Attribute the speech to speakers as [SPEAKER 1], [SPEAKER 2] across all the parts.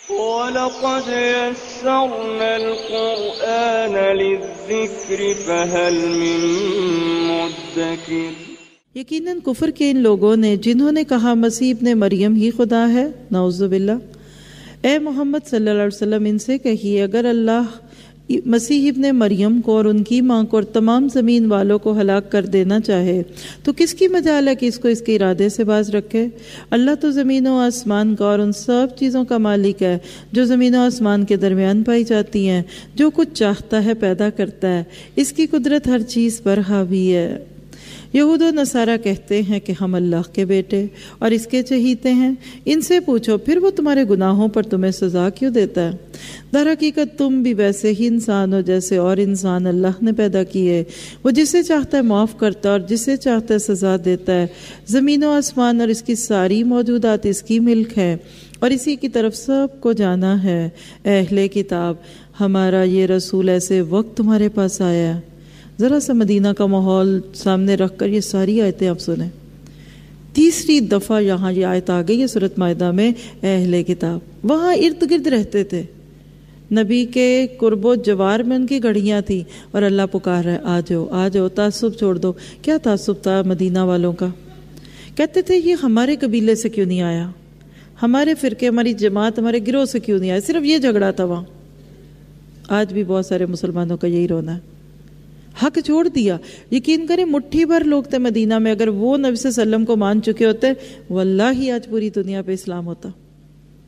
[SPEAKER 1] وَلَقَدْ يَسَّرْنَا الْقُرْآنَ لِلذِّكْرِ فَهَلْ مِن مُّدَّكِرٍ۔
[SPEAKER 2] یقیناً کفر کے ان لوگوں نے جنہوں نے کہا مسیح ابن مریم ہی خدا ہے، نعوذ باللہ، اے محمد صلی اللہ علیہ وسلم ان سے کہیے اگر اللہ مسیح ابن مریم کو اور ان کی ماں کو اور تمام زمین والوں کو ہلاک کر دینا چاہے تو کس کی مجال ہے کہ اس کو اس کے ارادے سے باز رکھے؟ اللہ تو زمین و آسمان کا اور ان سب چیزوں کا مالک ہے جو زمین و آسمان کے درمیان پائی جاتی ہیں۔ جو کچھ چاہتا ہے پیدا کرتا ہے، اس کی قدرت ہر چیز پر حاوی ہے۔ یہود و نصارہ کہتے ہیں کہ ہم اللہ کے بیٹے اور اس کے چہیتے ہیں۔ ان سے پوچھو پھر وہ تمہارے گناہوں پر تمہیں سزا کیوں دیتا ہے؟ در حقیقت تم بھی ویسے ہی انسان ہو جیسے اور انسان اللہ نے پیدا کیے۔ وہ جسے چاہتا ہے معاف کرتا ہے اور جسے چاہتا ہے سزا دیتا ہے۔ زمین و آسمان اور اس کی ساری موجودات اس کی ملک ہے اور اسی کی طرف سب کو جانا ہے۔ اے اہل کتاب، ہمارا یہ رسول ایسے وقت تمہارے پاس آیا ہے۔ ذرا سا مدینہ کا ماحول سامنے رکھ کر یہ ساری آیتیں آپ سنیں۔ تیسری دفعہ یہاں یہ آیت آ گئی ہے سورۃ مائدہ میں، اے اہل کتاب۔ وہاں ارد گرد رہتے تھے، نبی کے قرب و جوار میں ان کی گھڑیاں تھیں اور اللہ پکار رہا ہے آ جاؤ آ جاؤ، تعصب چھوڑ دو۔ کیا تعصب تھا مدینہ والوں کا؟ کہتے تھے یہ ہمارے قبیلے سے کیوں نہیں آیا، ہمارے فرقے، ہماری جماعت، ہمارے گروہ سے کیوں نہیں آیا؟ صرف یہ جھگڑا تھا وہاں۔ آج بھی بہت سارے مسلمانوں کا یہی رونا ہے، حق چھوڑ دیا۔ یقین کریں مٹھی بھر لوگ تھے مدینہ میں، اگر وہ نبی صلی اللہ علیہ وسلم کو مان چکے ہوتے واللہ آج پوری دنیا پہ اسلام ہوتا۔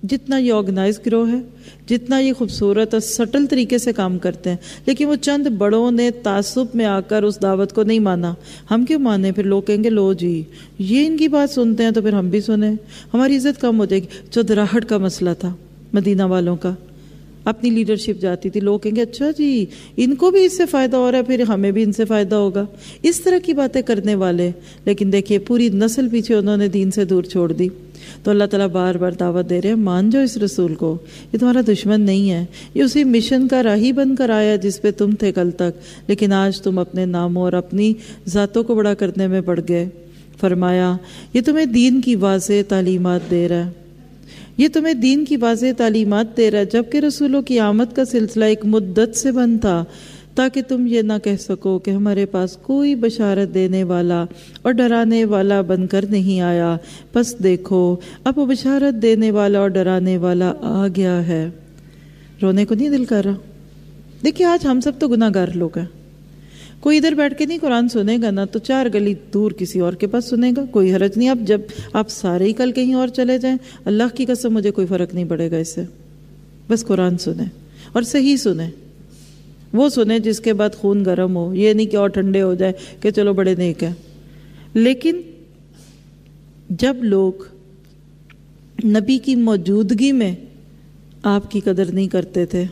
[SPEAKER 2] جتنا یہ آرگنائز گروہ ہے، جتنا یہ خوبصورت اور سٹل طریقے سے کام کرتے ہیں، لیکن وہ چند بڑوں نے تعصب میں آ کر اس دعوت کو نہیں مانا۔ ہم کیوں مانیں؟ پھر لوگ کہیں گے لو جی یہ ان کی بات سنتے ہیں تو پھر ہم بھی سنیں، ہماری عزت کم ہو جائے گی۔ چودراہٹ کا مسئلہ تھا مدینہ والوں کا، اپنی لیڈرشپ جاتی تھی، لوگ کہیں گے اچھا جی ان کو بھی اس سے فائدہ ہو رہا ہے، پھر ہمیں بھی ان سے فائدہ ہوگا، اس طرح کی باتیں کرنے والے۔ لیکن دیکھیے پوری نسل پیچھے انہوں نے دین سے دور چھوڑ دی۔ تو اللہ تعالیٰ بار بار دعوت دے رہے ہیں مان جاؤ اس رسول کو، یہ تمہارا دشمن نہیں ہے، یہ اسی مشن کا راہی بن کر آیا جس پہ تم تھے کل تک، لیکن آج تم اپنے ناموں اور اپنی ذاتوں کو بڑا کرنے میں پڑ گئے۔ فرمایا یہ تمہیں دین کی واضح تعلیمات دے رہا ہے، یہ تمہیں دین کی واضح تعلیمات دے رہا ہے، جبکہ رسولوں کی آمد کا سلسلہ ایک مدت سے بند تھا تاکہ تم یہ نہ کہہ سکو کہ ہمارے پاس کوئی بشارت دینے والا اور ڈرانے والا بن کر نہیں آیا۔ پس دیکھو اب وہ بشارت دینے والا اور ڈرانے والا آ گیا ہے۔ رونے کو نہیں دل کر رہا؟ دیکھیے آج ہم سب تو گناہ گار لوگ ہیں، کوئی ادھر بیٹھ کے نہیں قرآن سنے گا، نہ تو 4 گلی دور کسی اور کے پاس سنے گا، کوئی حرج نہیں۔ اب جب آپ سارے ہی کل کہیں اور چلے جائیں، اللہ کی قسم مجھے کوئی فرق نہیں پڑے گا اس سے، بس قرآن سنیں اور صحیح سنیں، وہ سنیں جس کے بعد خون گرم ہو، یہ نہیں کہ اور ٹھنڈے ہو جائے کہ چلو بڑے نیک ہیں۔ لیکن جب لوگ نبی کی موجودگی میں آپ کی قدر نہیں کرتے تھے،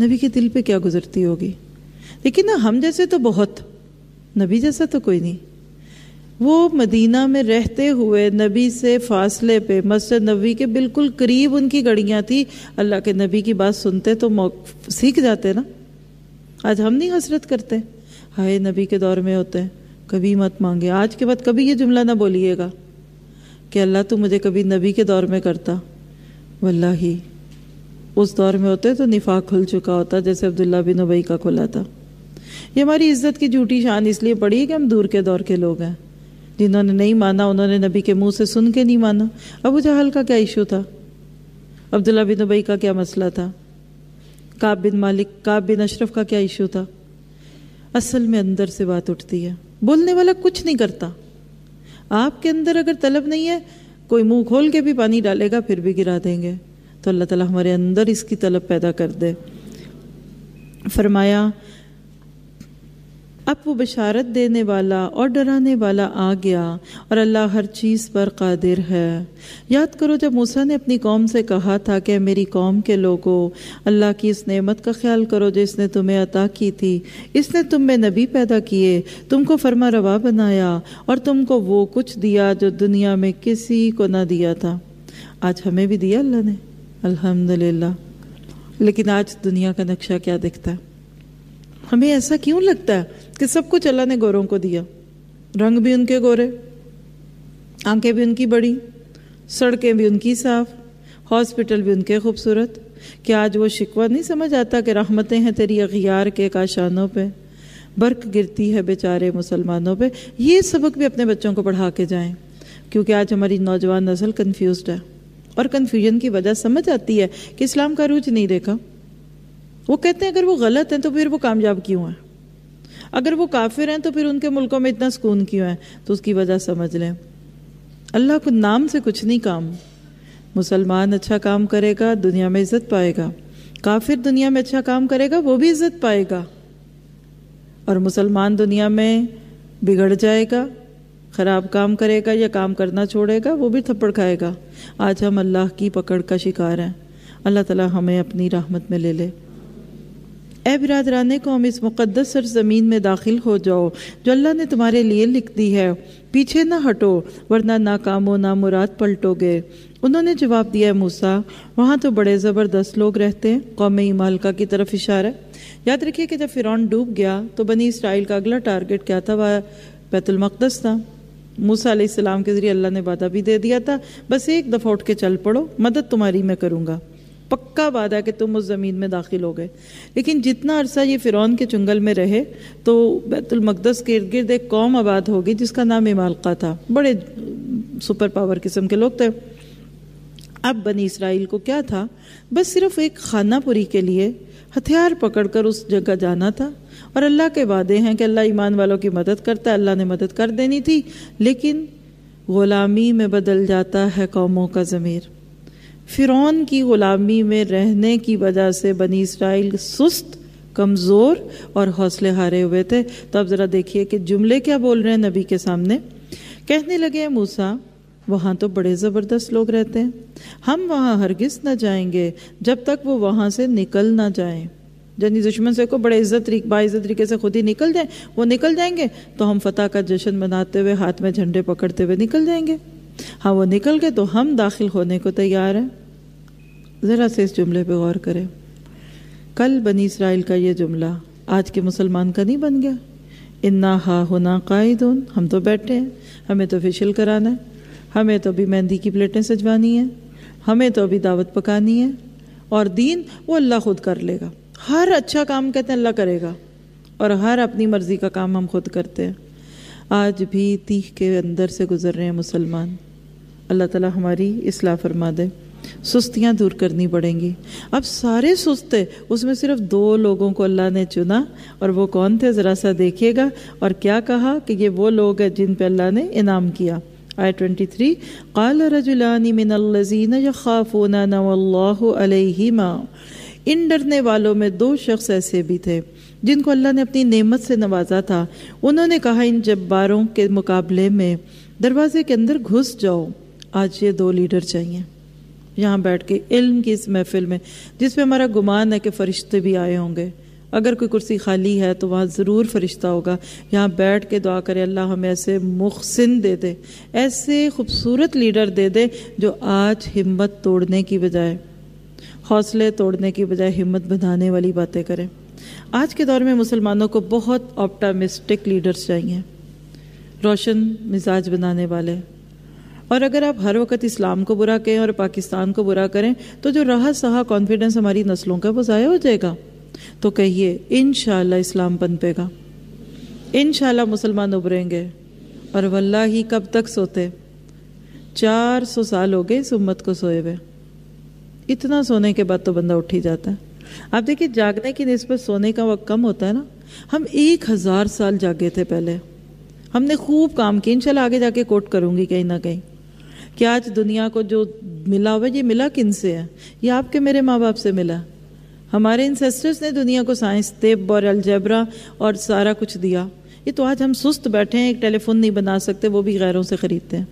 [SPEAKER 2] نبی کے دل پہ کیا گزرتی ہوگی؟ لیکن نا ہم جیسے تو بہت، نبی جیسا تو کوئی نہیں۔ وہ مدینہ میں رہتے ہوئے نبی سے فاصلے پہ مسجد نبوی کے بالکل قریب ان کی گڑیاں تھی، اللہ کے نبی کی بات سنتے تو سیکھ جاتے نا۔ آج ہم نہیں حسرت کرتے ہائے نبی کے دور میں ہوتے ہیں، کبھی مت مانگے، آج کے بعد کبھی یہ جملہ نہ بولیے گا کہ اللہ تو مجھے کبھی نبی کے دور میں کرتا۔ واللہ اس دور میں ہوتے تو نفاق کھل چکا ہوتا جیسے عبداللہ بن ابی کا کھلا تھا۔ یہ ہماری عزت کی جھوٹی شان اس لیے پڑی کہ ہم دور کے دور کے لوگ ہیں، جنہوں نے نہیں مانا انہوں نے نبی کے منہ سے سن کے نہیں مانا۔ ابو جہل کا کیا ایشو تھا؟ عبداللہ بن ابی کا کیا مسئلہ تھا؟ کعب بن مالک، کعب بن اشرف کا کیا ایشو تھا؟ اصل میں اندر سے بات اٹھتی ہے، بولنے والا کچھ نہیں کرتا۔ آپ کے اندر اگر طلب نہیں ہے، کوئی منہ کھول کے بھی پانی ڈالے گا پھر بھی گرا دیں گے۔ تو اللہ تعالیٰ ہمارے اندر اس کی طلب پیدا کر دے۔ فرمایا اب وہ بشارت دینے والا اور ڈرانے والا آ گیا اور اللہ ہر چیز پر قادر ہے۔ یاد کرو جب موسیٰ نے اپنی قوم سے کہا تھا کہ میری قوم کے لوگوں، اللہ کی اس نعمت کا خیال کرو جو اس نے تمہیں عطا کی تھی۔ اس نے تم میں نبی پیدا کیے، تم کو فرما روا بنایا اور تم کو وہ کچھ دیا جو دنیا میں کسی کو نہ دیا تھا۔ آج ہمیں بھی دیا اللہ نے، الحمدللہ۔ لیکن آج دنیا کا نقشہ کیا دکھتا ہے؟ ہمیں ایسا کیوں لگتا ہے کہ سب کچھ اللہ نے گوروں کو دیا؟ رنگ بھی ان کے گورے، آنکھیں بھی ان کی بڑی، سڑکیں بھی ان کی صاف، ہاسپٹل بھی ان کے خوبصورت. کیا آج وہ شکوہ نہیں سمجھ آتا کہ رحمتیں ہیں تیری اغیار کے کاشانوں پہ، برق گرتی ہے بیچارے مسلمانوں پہ. یہ سبق بھی اپنے بچوں کو پڑھا کے جائیں، کیونکہ آج ہماری نوجوان نسل کنفیوزڈ ہے، اور کنفیوژن کی وجہ سمجھ آتی ہے کہ اسلام کا عروج نہیں دیکھا. وہ کہتے ہیں اگر وہ غلط ہیں تو پھر وہ کامیاب کیوں ہیں، اگر وہ کافر ہیں تو پھر ان کے ملکوں میں اتنا سکون کیوں ہے. تو اس کی وجہ سمجھ لیں. اللہ کو نام سے کچھ نہیں کام. مسلمان اچھا کام کرے گا دنیا میں عزت پائے گا، کافر دنیا میں اچھا کام کرے گا وہ بھی عزت پائے گا، اور مسلمان دنیا میں بگڑ جائے گا، خراب کام کرے گا یا کام کرنا چھوڑے گا وہ بھی تھپڑ کھائے گا. آج ہم اللہ کی پکڑ کا شکار ہیں. اللہ تعالی ہمیں اپنی رحمت میں لے لے. اے برادران قوم، اس مقدس سرزمین میں داخل ہو جاؤ جو اللہ نے تمہارے لیے لکھ دی ہے. پیچھے نہ ہٹو ورنہ ناکام و نامراد پلٹو گے. انہوں نے جواب دیا، موسیٰ وہاں تو بڑے زبردست لوگ رہتے ہیں. قوم مالکہ کی طرف اشارہ. یاد رکھیے کہ جب فرعون ڈوب گیا تو بنی اسرائیل کا اگلا ٹارگٹ کیا تھا؟ وہ بیت المقدس تھا. موسیٰ علیہ السلام کے ذریعے اللہ نے وعدہ بھی دے دیا تھا، بس ایک دفعہ اٹھ کے چل پڑو، مدد تمہاری میں کروں گا. پکا وعدہ کہ تم اس زمین میں داخل ہو گئے. لیکن جتنا عرصہ یہ فرعون کے چنگل میں رہے تو بیت المقدس کے ارد گرد ایک قوم آباد ہوگی جس کا نام عمالقہ تھا. بڑے سپر پاور قسم کے لوگ تھے. اب بنی اسرائیل کو کیا تھا؟ بس صرف ایک خانہ پوری کے لیے ہتھیار پکڑ کر اس جگہ جانا تھا. اور اللہ کے وعدے ہیں کہ اللہ ایمان والوں کی مدد کرتا ہے. اللہ نے مدد کر دینی تھی، لیکن غلامی میں بدل جاتا ہے قوموں کا ضمیر. فرعون کی غلامی میں رہنے کی وجہ سے بنی اسرائیل سست، کمزور اور حوصلے ہارے ہوئے تھے. تو اب ذرا دیکھیے کہ جملے کیا بول رہے ہیں نبی کے سامنے. کہنے لگے، موسیٰ وہاں تو بڑے زبردست لوگ رہتے ہیں، ہم وہاں ہرگز نہ جائیں گے جب تک وہ وہاں سے نکل نہ جائیں. یعنی دشمن سے کو بڑے باعزت طریقے سے خود ہی نکل جائیں. وہ نکل جائیں گے تو ہم فتح کا جشن مناتے ہوئے ہاتھ میں جھنڈے پکڑتے ہوئے نکل جائیں گے. ہاں وہ نکل گئے تو ہم داخل ہونے کو تیار ہیں. ذرا سے اس جملے پہ غور کریں. کل بنی اسرائیل کا یہ جملہ آج کے مسلمان کا نہیں بن گیا. انا ہا ہونا قائدون، ہم تو بیٹھے ہیں، ہمیں تو فیشل کرانا ہے، ہمیں تو ابھی مہندی کی پلیٹیں سجوانی ہیں، ہمیں تو ابھی دعوت پکانی ہے، اور دین وہ اللہ خود کر لے گا. ہر اچھا کام کہتے ہیں اللہ کرے گا، اور ہر اپنی مرضی کا کام ہم خود کرتے ہیں. آج بھی تیہ کے اندر سے گزر رہے ہیں مسلمان. اللہ تعالی ہماری اصلاح فرما دے. سستیاں دور کرنی پڑیں گی. اب سارے سست تھے، اس میں صرف 2 لوگوں کو اللہ نے چنا، اور وہ کون تھے ذرا سا دیکھیے گا. اور کیا کہا کہ یہ وہ لوگ ہیں جن پہ اللہ نے انعام کیا. آیت 23، قال رجلان من الذین یخافون انعم اللہ علیہما. ان ڈرنے والوں میں 2 شخص ایسے بھی تھے جن کو اللہ نے اپنی نعمت سے نوازا تھا. انہوں نے کہا ان جباروں کے مقابلے میں دروازے کے اندر گھس جاؤ. آج یہ 2 لیڈر چاہیے یہاں بیٹھ کے علم کی اس محفل میں، جس پہ ہمارا گمان ہے کہ فرشتے بھی آئے ہوں گے. اگر کوئی کرسی خالی ہے تو وہاں ضرور فرشتہ ہوگا. یہاں بیٹھ کے دعا کرے اللہ ہمیں ایسے محسن دے دے، ایسے خوبصورت لیڈر دے دے جو آج ہمت توڑنے کی بجائے، حوصلے توڑنے کی بجائے ہمت بندھانے والی باتیں کریں. آج کے دور میں مسلمانوں کو بہت آپٹامسٹک لیڈرز چاہیے، روشن مزاج بنانے والے. اور اگر آپ ہر وقت اسلام کو برا کہیں اور پاکستان کو برا کریں تو جو رہا سہا کانفیڈنس ہماری نسلوں کا وہ ضائع ہو جائے گا. تو کہیے انشاءاللہ اسلام پنپے گا، انشاءاللہ مسلمان ابھریں گے. اور واللہ کب تک سوتے؟ 400 سال ہو گئے اس امت کو سوئے ہوئے. اتنا سونے کے بعد تو بندہ اٹھ ہی جاتا ہے. آپ دیکھیے جاگنے کی نسبت سونے کا وقت کم ہوتا ہے نا. ہم 1000 سال جاگے تھے پہلے، ہم نے خوب کام کیا. انشاءاللہ آگے جا کے کوٹ کروں گی کہیں نہ کہیں کہ آج دنیا کو جو ملا ہوا یہ ملا کن سے ہے؟ یہ آپ کے میرے ماں باپ سے ملا. ہمارے انسیسٹرز نے دنیا کو سائنس، طب اور الجبرا اور سارا کچھ دیا. یہ تو آج ہم سست بیٹھے ہیں، ایک ٹیلی فون نہیں بنا سکتے، وہ بھی غیروں سے خریدتے ہیں.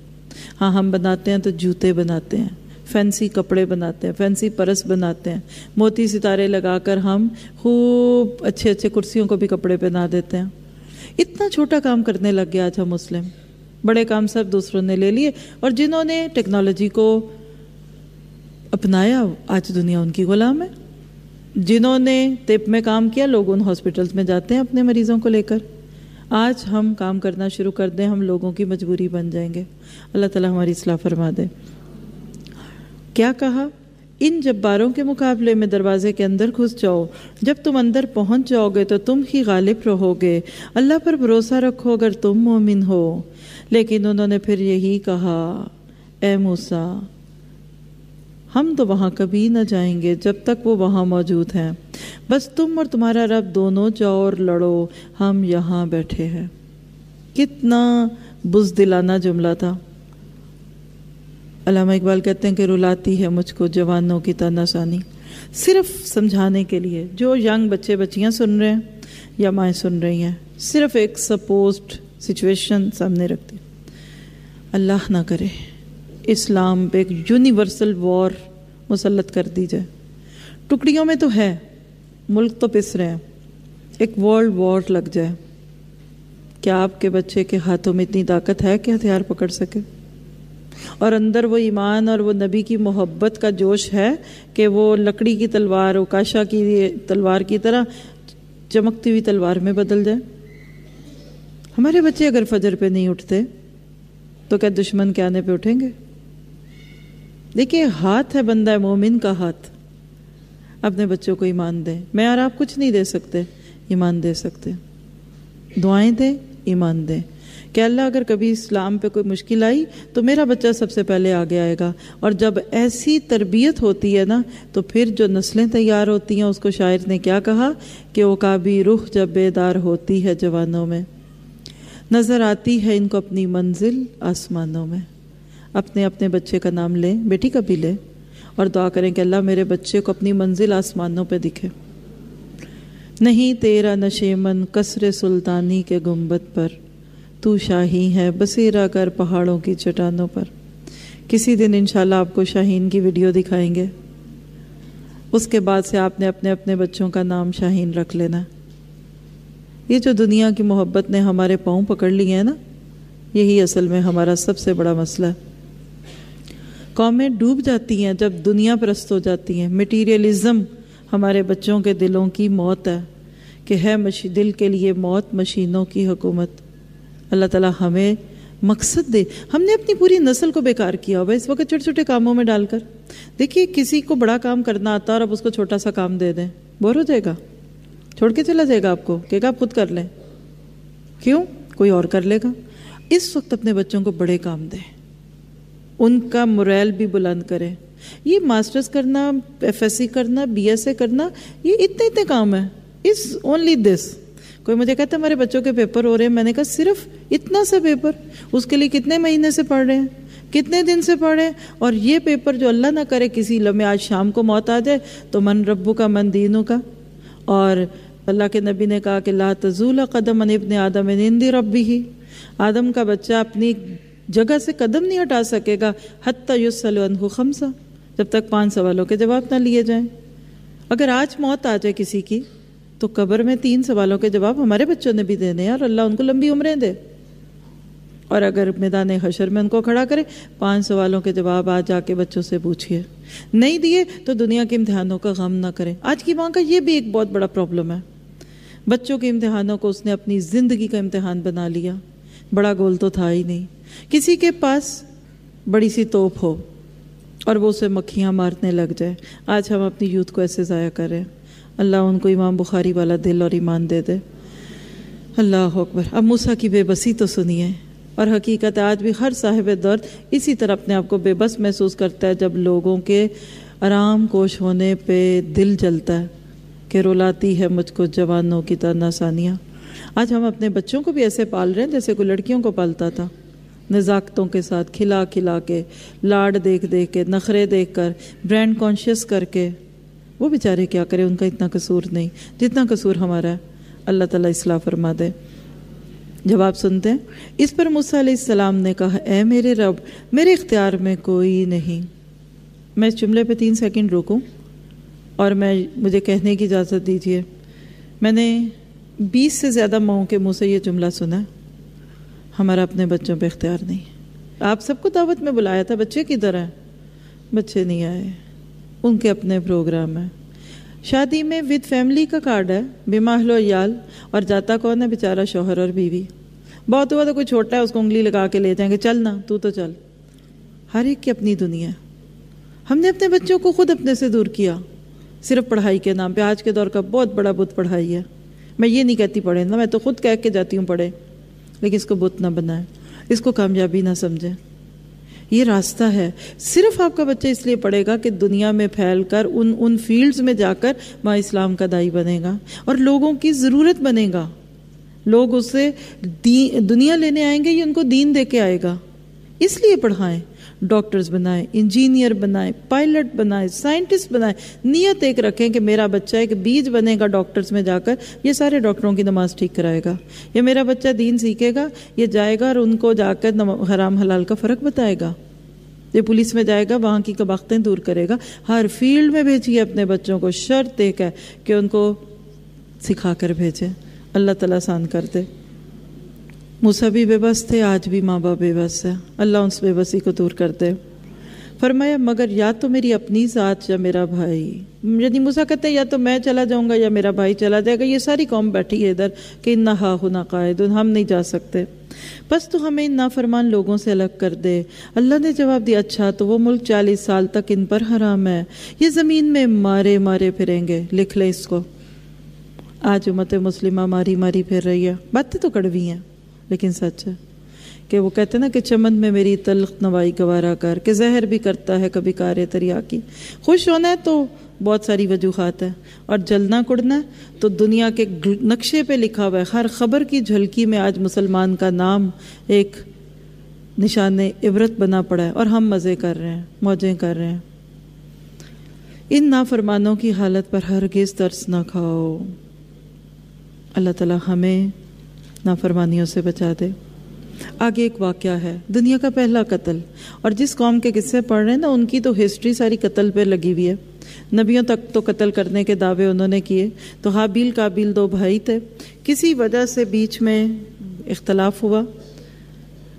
[SPEAKER 2] ہاں ہم بناتے ہیں تو جوتے بناتے ہیں، فینسی کپڑے بناتے ہیں، فینسی پرس بناتے ہیں، موتی ستارے لگا کر ہم خوب اچھے اچھے کرسیوں کو بھی کپڑے پہنا دیتے ہیں. اتنا چھوٹا کام کرنے لگ گیا آج ہم مسلم. بڑے کام سب دوسروں نے لے لیے، اور جنہوں نے ٹیکنالوجی کو اپنایا آج دنیا ان کی غلام ہے. جنہوں نے طب میں کام کیا لوگ ان ہاسپٹلز میں جاتے ہیں اپنے مریضوں کو لے کر. آج ہم کام کرنا شروع کر دیں ہم لوگوں کی مجبوری بن جائیں گے. اللہ تعالیٰ ہماری اصلاح فرما دے. کیا کہا ان جباروں کے مقابلے میں دروازے کے اندر گھس جاؤ، جب تم اندر پہنچ جاؤ گے تو تم ہی غالب رہو گے، اللہ پر بھروسہ رکھو اگر تم مومن ہو۔ لیکن انہوں نے پھر یہی کہا، اے موسیٰ ہم تو وہاں کبھی نہ جائیں گے جب تک وہ وہاں موجود ہیں، بس تم اور تمہارا رب دونوں جاؤ اور لڑو، ہم یہاں بیٹھے ہیں۔ کتنا بزدلانہ جملہ تھا۔ علامہ اقبال کہتے ہیں کہ رلاتی ہے مجھ کو جوانوں کی تاناشانی، صرف سمجھانے کے لیے جو ینگ بچے بچیاں سن رہے ہیں یا مائیں سن رہی ہیں، صرف ایک سپوزڈ سچویشن سامنے رکھتے، اللہ نہ کرے اسلام پہ ایک یونیورسل وار مسلط کر دی جائے۔ ٹکڑیوں میں تو ہے، ملک تو پس رہے ہیں، ایک ورلڈ وار لگ جائے۔ کیا آپ کے بچے کے ہاتھوں میں اتنی طاقت ہے کہ ہتھیار پکڑ سکے؟ اور اندر وہ ایمان اور وہ نبی کی محبت کا جوش ہے کہ وہ لکڑی کی تلوار اوکاشا کی تلوار کی طرح چمکتی ہوئی تلوار میں بدل جائے؟ ہمارے بچے اگر فجر پہ نہیں اٹھتے تو کیا دشمن کے آنے پہ اٹھیں گے؟ دیکھیے، ہاتھ ہے بندہ مومن کا ہاتھ، اپنے بچوں کو ایمان دیں۔ میں اور آپ کچھ نہیں دے سکتے، ایمان دے سکتے، دعائیں دیں، ایمان دیں کہ اللہ اگر کبھی اسلام پہ کوئی مشکل آئی تو میرا بچہ سب سے پہلے آگے آئے گا۔ اور جب ایسی تربیت ہوتی ہے نا تو پھر جو نسلیں تیار ہوتی ہیں، اس کو شاعر نے کیا کہا کہ عقابی روح جب بیدار ہوتی ہے جوانوں میں، نظر آتی ہے ان کو اپنی منزل آسمانوں میں۔ اپنے اپنے بچے کا نام لیں، بیٹی کا بھی لیں، اور دعا کریں کہ اللہ میرے بچے کو اپنی منزل آسمانوں پہ دکھے۔ نہیں تیرا نشیمن قصر سلطانی کے گنبد پر، تو شاہی ہے بسیرا کر پہاڑوں کی چٹانوں پر۔ کسی دن انشاءاللہ آپ کو شاہین کی ویڈیو دکھائیں گے، اس کے بعد سے آپ نے اپنے اپنے بچوں کا نام شاہین رکھ لینا۔ یہ جو دنیا کی محبت نے ہمارے پاؤں پکڑ لیے ہیں نا، یہی اصل میں ہمارا سب سے بڑا مسئلہ ہے۔ قومیں ڈوب جاتی ہیں جب دنیا پرست ہو جاتی ہیں۔ میٹیریلزم ہمارے بچوں کے دلوں کی موت ہے کہ ہے دل کے لیے موت مشینوں کی حکومت۔ اللہ تعالیٰ ہمیں مقصد دے۔ ہم نے اپنی پوری نسل کو بیکار کیا ہوا اس وقت چھوٹے چھوٹے کاموں میں ڈال کر۔ دیکھیے، کسی کو بڑا کام کرنا آتا اور اب اس کو چھوٹا سا کام دے دیں، بور ہو جائے گا، چھوڑ کے چلا جائے گا آپ کو، کہ آپ خود کر لیں۔ کیوں؟ کوئی اور کر لے گا۔ اس وقت اپنے بچوں کو بڑے کام دیں، ان کا موریل بھی بلند کریں۔ یہ ماسٹرز کرنا، ایف ایس سی کرنا، بی ایس اے کرنا، یہ اتنے کام ہیں، اس اونلی دس۔ کوئی مجھے کہتا ہے ہمارے بچوں کے پیپر ہو رہے ہیں، میں نے کہا صرف اتنا سا پیپر، اس کے لیے کتنے مہینے سے پڑھ رہے ہیں، کتنے دن سے پڑھ رہے ہیں؟ اور یہ پیپر جو اللہ نہ کرے کسی لمحے آج شام کو موت آ جائے تو من ربو کا من دینوں کا۔ اور اللہ کے نبی نے کہا کہ لا تزول قدم من ابن آدم من عند ربہ، آدم کا بچہ اپنی جگہ سے قدم نہیں ہٹا سکے گا حتی یسأل عنہ خمسہ، جب تک 5 سوالوں کے جواب نہ لیے جائیں۔ اگر آج موت آ جائے کسی کی تو قبر میں 3 سوالوں کے جواب ہمارے بچوں نے بھی دینے ہیں، اور اللہ ان کو لمبی عمریں دے۔ اور اگر میدان حشر میں ان کو کھڑا کرے، 5 سوالوں کے جواب آج جا کے بچوں سے پوچھئے، نہیں دیے تو دنیا کے امتحانوں کا غم نہ کریں۔ آج کی ماں کا یہ بھی ایک بہت بڑا پرابلم ہے، بچوں کے امتحانوں کو اس نے اپنی زندگی کا امتحان بنا لیا۔ بڑا گول تو تھا ہی نہیں۔ کسی کے پاس بڑی سی توپ ہو اور وہ اسے مکھیاں مارنے لگ جائے۔ آج ہم اپنی یوتھ کو ایسے ضائع کر رہے ہیں۔ اللہ ان کو امام بخاری والا دل اور ایمان دے دے۔ اللہ اکبر۔ اب موسیٰ کی بے بسی تو سنیے، اور حقیقت آج بھی ہر صاحب درد اسی طرح اپنے آپ کو بے بس محسوس کرتا ہے جب لوگوں کے آرام کوش ہونے پہ دل جلتا ہے کہ رلاتی ہے مجھ کو جوانوں کی تاناشانیاں۔ آج ہم اپنے بچوں کو بھی ایسے پال رہے ہیں جیسے کوئی لڑکیوں کو پالتا تھا، نزاکتوں کے ساتھ، کھلا کھلا کے، لاڈ دیکھ دیکھ کے، نخرے دیکھ کر، برانڈ کانشیس کر کے۔ وہ بیچارے کیا کریں، ان کا اتنا قصور نہیں جتنا قصور ہمارا ہے۔ اللہ تعالیٰ اصلاح فرما دے۔ جب آپ سنتے ہیں، اس پر موسیٰ علیہ السلام نے کہا، اے میرے رب، میرے اختیار میں کوئی نہیں۔ میں اس جملے پہ 3 سیکنڈ رکوں اور مجھے کہنے کی اجازت دیجیے۔ میں نے 20 سے زیادہ ماؤں کے منہ سے یہ جملہ سنا، ہمارا اپنے بچوں پہ اختیار نہیں۔ آپ سب کو دعوت میں بلایا تھا، بچے کدھر ہیں؟ بچے نہیں آئے، ان کے اپنے پروگرام ہیں۔ شادی میں ود فیملی کا کارڈ ہے، بما اہل و عیال، اور جاتا کون ہے؟ بیچارہ شوہر اور بیوی۔ بہت ہوا تو کوئی چھوٹا ہے، اس کو انگلی لگا کے لے جائیں گے، چل نا تو چل۔ ہر ایک کی اپنی دنیا، ہم نے اپنے بچوں کو خود اپنے سے دور کیا صرف پڑھائی کے نام پہ. آج کے دور کا بہت بڑا بت پڑھائی ہے. میں یہ نہیں کہتی پڑھیں نا، میں تو خود کہہ کے جاتی ہوں پڑھیں، لیکن اس کو بت نہ بنائیں، اس کو کامیابی نہ سمجھیں. یہ راستہ ہے. صرف آپ کا بچہ اس لیے پڑھے گا کہ دنیا میں پھیل کر ان فیلڈز میں جا کر وہاں اسلام کا داعی بنے گا اور لوگوں کی ضرورت بنے گا. لوگ اس سے دنیا لینے آئیں گے، یہ ان کو دین دے کے آئے گا. اس لیے پڑھائیں. ڈاکٹرز بنائیں، انجینئر بنائیں، پائلٹ بنائیں، سائنٹسٹ بنائیں. نیت ایک رکھیں کہ میرا بچہ ایک بیج بنے گا ڈاکٹرز میں جا کر، یہ سارے ڈاکٹروں کی نماز ٹھیک کرائے گا. یا میرا بچہ دین سیکھے گا، یہ جائے گا اور ان کو جا کر حرام حلال کا فرق بتائے گا. یہ پولیس میں جائے گا، وہاں کی قباختیں دور کرے گا. ہر فیلڈ میں بھیجیے اپنے بچوں کو. شرط ایک ہے کہ ان کو سکھا کر بھیجیں. اللہ تعالیٰ آسان کر دے. موسیٰ بھی بے بس تھے، آج بھی ماں باپ بے بس ہے. اللہ اس بے بسی کو دور کر دے. فرمایا مگر یا تو میری اپنی ذات یا میرا بھائی. یعنی موسیٰ کہتے ہیں یا تو میں چلا جاؤں گا یا میرا بھائی چلا جائے گا. یہ ساری قوم بیٹھی ہے ادھر کہ انہا ہا ہنا قائدون، ہم نہیں جا سکتے. بس تو ہمیں ان نافرمان لوگوں سے الگ کر دے. اللہ نے جواب دیا اچھا تو وہ ملک 40 سال تک ان پر حرام ہے، یہ زمین میں مارے مارے پھریں گے. لکھ لیں اس کو. آج امت مسلمہ ماری ماری پھر رہی ہے. باتیں تو کڑوی ہیں لیکن سچ ہے کہ وہ کہتے ہیں نا کہ چمن میں میری تلخ نوائی گوارا کر، کہ زہر بھی کرتا ہے کبھی کار تریا کی. خوش ہونا ہے تو بہت ساری وجوہات ہیں، اور جلنا کڑنا ہے تو دنیا کے نقشے پہ لکھا ہوا ہے. ہر خبر کی جھلکی میں آج مسلمان کا نام ایک نشان عبرت بنا پڑا ہے، اور ہم مزے کر رہے ہیں، موجیں کر رہے ہیں. ان نافرمانوں کی حالت پر ہرگز ترس نہ کھاؤ. اللہ تعالی ہمیں نافرمانیوں سے بچا دے. آگے ایک واقعہ ہے، دنیا کا پہلا قتل. اور جس قوم کے قصے پڑھ رہے ہیں نا، ان کی تو ہسٹری ساری قتل پہ لگی ہوئی ہے. نبیوں تک تو قتل کرنے کے دعوے انہوں نے کیے. تو حابیل قابیل 2 بھائی تھے، کسی وجہ سے بیچ میں اختلاف ہوا.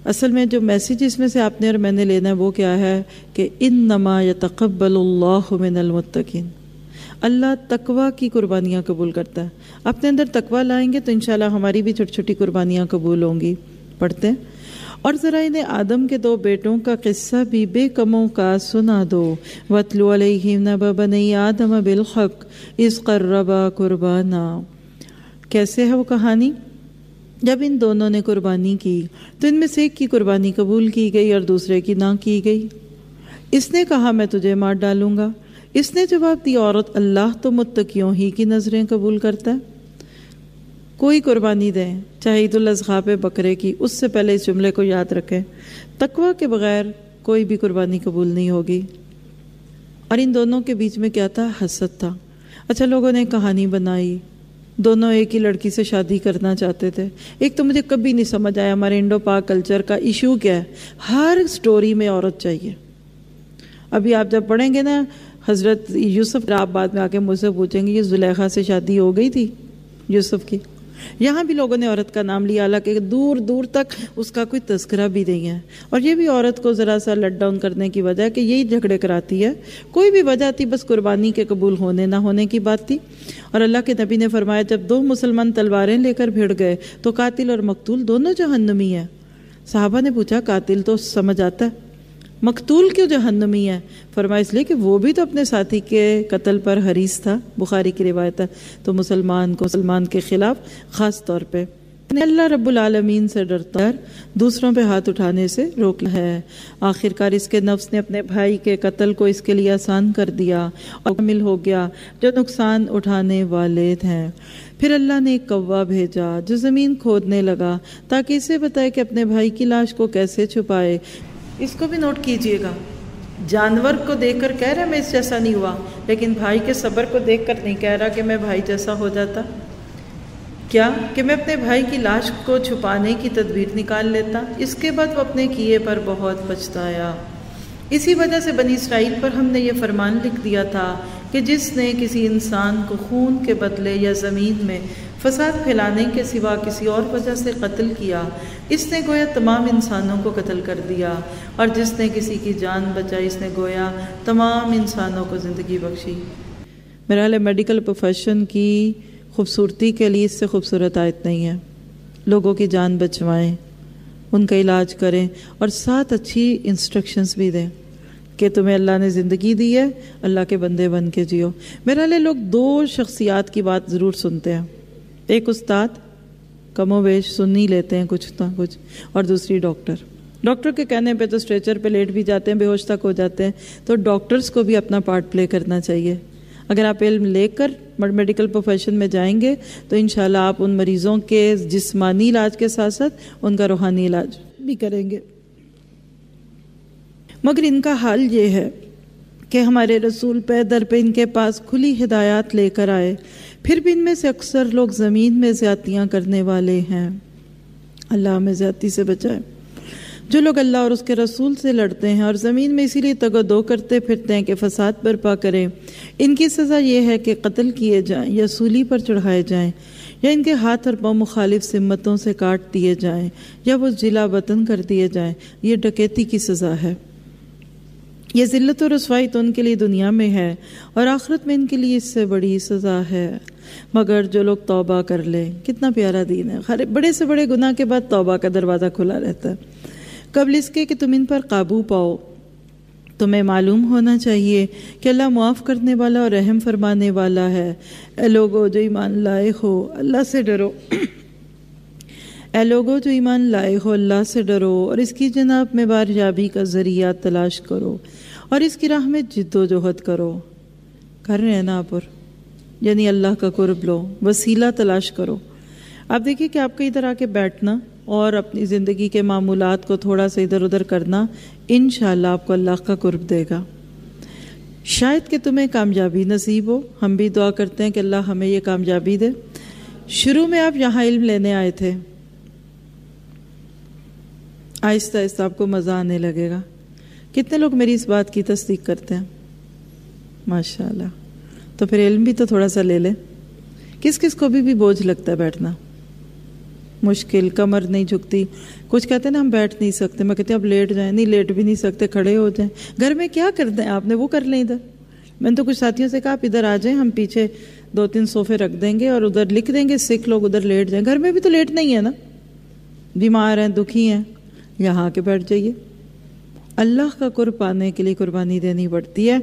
[SPEAKER 2] اصل میں جو میسیج اس میں سے آپ نے اور میں نے لینا ہے وہ کیا ہے کہ انما یتقبل اللہ من المتقین. اللہ تقوی کی قربانیاں قبول کرتا ہے. اپنے اندر تقوی لائیں گے تو انشاءاللہ ہماری بھی چھوٹی چھوٹی قربانیاں قبول ہوں گی. پڑھتے ہیں. اور ذرا انہیں آدم کے 2 بیٹوں کا قصہ بھی بے کموں کا سنا دو. وَاتْلُ عَلَيْهِمْ نَبَأَ بَنِي آدَمَ بِالْحَقِّ إِذْ قَرَّبَا قُرْبَانًا. کیسے ہے وہ کہانی؟ جب ان دونوں نے قربانی کی تو ان میں سے ایک کی قربانی قبول کی گئی اور دوسرے کی نہ کی گئی. اس نے کہا میں تجھے مار ڈالوں گا. اس نے جواب دیا عورت اللہ تو متقیوں ہی کی نظریں قبول کرتا ہے. کوئی قربانی دیں چاہے عید الاضحیٰ پہ بکرے کی، اس سے پہلے اس جملے کو یاد رکھیں، تقوی کے بغیر کوئی بھی قربانی قبول نہیں ہوگی. اور ان دونوں کے بیچ میں کیا تھا؟ حسد تھا. اچھا لوگوں نے کہانی بنائی، دونوں ایک ہی لڑکی سے شادی کرنا چاہتے تھے. ایک تو مجھے کبھی نہیں سمجھ آیا ہمارے انڈو پاک کلچر کا ایشو کیا ہے. ہر سٹوری میں عورت چاہیے. ابھی آپ جب پڑھیں گے نا حضرت یوسف، آپ بعد میں آ کے مجھ سے پوچھیں گے یہ زلیخا سے شادی ہو گئی تھی یوسف کی. یہاں بھی لوگوں نے عورت کا نام لیا، حالانکہ دور دور تک اس کا کوئی تذکرہ بھی نہیں ہے. اور یہ بھی عورت کو ذرا سا لٹ ڈاؤن کرنے کی وجہ ہے کہ یہی جھگڑے کراتی ہے. کوئی بھی وجہ تھی، بس قربانی کے قبول ہونے نہ ہونے کی بات تھی. اور اللہ کے نبی نے فرمایا جب 2 مسلمان تلواریں لے کر بھیڑ گئے تو قاتل اور مقتول دونوں جہنمی ہیں. صحابہ نے پوچھا قاتل تو سمجھ آتا ہے، مقتول کیوں جہنمی ہے؟ فرمایا اس لیے کہ وہ بھی تو اپنے ساتھی کے قتل پر حریص تھا. بخاری کی روایت ہے. تو مسلمان کو مسلمان کے خلاف خاص طور پہ اللہ رب العالمین سے ڈرتا ہے، دوسروں پہ ہاتھ اٹھانے سے روکنا ہے. آخرکار اس کے نفس نے اپنے بھائی کے قتل کو اس کے لیے آسان کر دیا اور شامل ہو گیا جو نقصان اٹھانے والے ہیں. پھر اللہ نے ایک کوا بھیجا جو زمین کھودنے لگا تاکہ اسے بتائے کہ اپنے بھائی کی لاش کو کیسے چھپائے. اس کو بھی نوٹ کیجئے گا، جانور کو دیکھ کر کہہ رہا میں اس جیسا نہیں ہوا، لیکن بھائی کے صبر کو دیکھ کر نہیں کہہ رہا کہ میں بھائی جیسا ہو جاتا. کیا کہ میں اپنے بھائی کی لاش کو چھپانے کی تدبیر نکال لیتا. اس کے بعد وہ اپنے کیے پر بہت پچھتایا. اسی وجہ سے بنی اسرائیل پر ہم نے یہ فرمان لکھ دیا تھا کہ جس نے کسی انسان کو خون کے بدلے یا زمین میں فساد پھیلانے کے سوا کسی اور وجہ سے قتل کیا، اس نے گویا تمام انسانوں کو قتل کر دیا. اور جس نے کسی کی جان بچائی، اس نے گویا تمام انسانوں کو زندگی بخشی. میرا حال میڈیکل پروفیشن کی خوبصورتی کے لیے اس سے خوبصورت آیت نہیں ہے. لوگوں کی جان بچوائیں، ان کا علاج کریں اور ساتھ اچھی انسٹرکشنز بھی دیں کہ تمہیں اللہ نے زندگی دی ہے، اللہ کے بندے بن کے جیو۔ میرا لے لوگ دو شخصیات کی بات ضرور سنتے ہیں، ایک استاد کم و بیش سن ہی لیتے ہیں کچھ نہ کچھ، اور دوسری ڈاکٹر کے کہنے پہ تو اسٹریچر پہ لیٹ بھی جاتے ہیں، بے ہوش تک ہو جاتے ہیں۔ تو ڈاکٹرز کو بھی اپنا پارٹ پلے کرنا چاہیے۔ اگر آپ علم لے کر میڈیکل پروفیشن میں جائیں گے تو انشاءاللہ آپ ان مریضوں کے جسمانی علاج کے ساتھ ساتھ ان کا روحانی علاج بھی کریں گے۔ مگر ان کا حال یہ ہے کہ ہمارے رسول پہ در پہ ان کے پاس کھلی ہدایات لے کر آئے، پھر بھی ان میں سے اکثر لوگ زمین میں زیادتیاں کرنے والے ہیں۔ اللہ ہمیں زیادتی سے بچائے۔ جو لوگ اللہ اور اس کے رسول سے لڑتے ہیں اور زمین میں اسی لیے تگ و دو کرتے پھرتے ہیں کہ فساد برپا کریں، ان کی سزا یہ ہے کہ قتل کیے جائیں یا سولی پر چڑھائے جائیں، یا ان کے ہاتھ اور پاؤں مخالف سمتوں سے کاٹ دیے جائیں، یا وہ جلا وطن کر دیے جائیں۔ یہ ڈکیتی کی سزا ہے۔ یہ ذلت و رسوائی تو ان کے لیے دنیا میں ہے، اور آخرت میں ان کے لیے اس سے بڑی سزا ہے۔ مگر جو لوگ توبہ کر لیں، کتنا پیارا دین ہے، بڑے سے بڑے گناہ کے بعد توبہ کا دروازہ کھلا رہتا ہے۔ قبل اس کے کہ تم ان پر قابو پاؤ، تمہیں معلوم ہونا چاہیے کہ اللہ معاف کرنے والا اور رحم فرمانے والا ہے۔ اے لوگو جو ایمان لائے ہو اللہ سے ڈرو، اے لوگو جو ایمان لائے ہو اللہ سے ڈرو، اور اس کی جناب میں باریابی کا ذریعہ تلاش کرو، اور اس کی راہ میں جد و جہد کرو۔ کر رہے ہیں نا پر، یعنی اللہ کا قرب لو، وسیلہ تلاش کرو۔ آپ دیکھیے کہ آپ کا ادھر آ کے بیٹھنا اور اپنی زندگی کے معمولات کو تھوڑا سا ادھر ادھر کرنا، انشاءاللہ آپ کو اللہ کا قرب دے گا۔ شاید کہ تمہیں کامیابی نصیب ہو، ہم بھی دعا کرتے ہیں کہ اللہ ہمیں یہ کامیابی دے۔ شروع میں آپ یہاں علم لینے آئے تھے، آہستہ آہستہ آپ کو مزہ آنے لگے گا۔ کتنے لوگ میری اس بات کی تصدیق کرتے ہیں؟ ماشاءاللہ۔ تو پھر علم بھی تو تھوڑا سا لے لیں۔ کس کس کو بھی بوجھ لگتا ہے بیٹھنا؟ مشکل، کمر نہیں جھکتی، کچھ کہتے ہیں نا ہم بیٹھ نہیں سکتے، میں کہتی ہوں اب لیٹ جائیں، نہیں لیٹ بھی نہیں سکتے، کھڑے ہو جائیں۔ گھر میں کیا کرتے ہیں آپ نے، وہ کر لیں ادھر۔ میں نے تو کچھ ساتھیوں سے کہا آپ ادھر آ جائیں، ہم پیچھے 2-3 صوفے رکھ دیں گے اور ادھر لکھ دیں گے، سکھ لوگ ادھر لیٹ جائیں۔ گھر میں بھی تو لیٹ نہیں ہے نا، بیمار ہیں، دکھی ہیں، یہاں آ کے بیٹھ جائیے۔ اللہ کا قرب پانے کے لیے قربانی دینی پڑتی ہے۔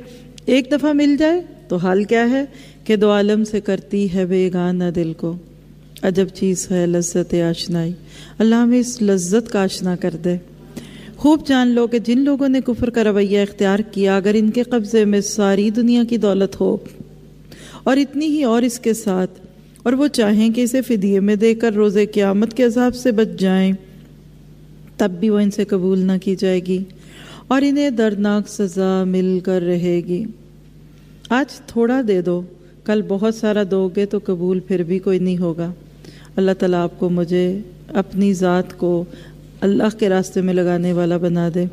[SPEAKER 2] ایک دفعہ مل جائے تو حال کیا ہے کہ دو عالم سے کرتی ہے بیگانہ دل کو، عجب چیز ہے لذت آشنائی۔ اللہ ہمیں اس لذت کا آشنا کر دے۔ خوب جان لو کہ جن لوگوں نے کفر کا رویہ اختیار کیا، اگر ان کے قبضے میں ساری دنیا کی دولت ہو اور اتنی ہی اور اس کے ساتھ، اور وہ چاہیں کہ اسے فدیے میں دے کر روز قیامت کے عذاب سے بچ جائیں، تب بھی وہ ان سے قبول نہ کی جائے گی اور انہیں دردناک سزا مل کر رہے گی۔ آج تھوڑا دے دو، کل بہت سارا دو گے تو قبول پھر بھی کوئی نہیں ہوگا۔ اللہ تعالیٰ آپ کو، مجھے، اپنی ذات کو اللہ کے راستے میں لگانے والا بنا دے۔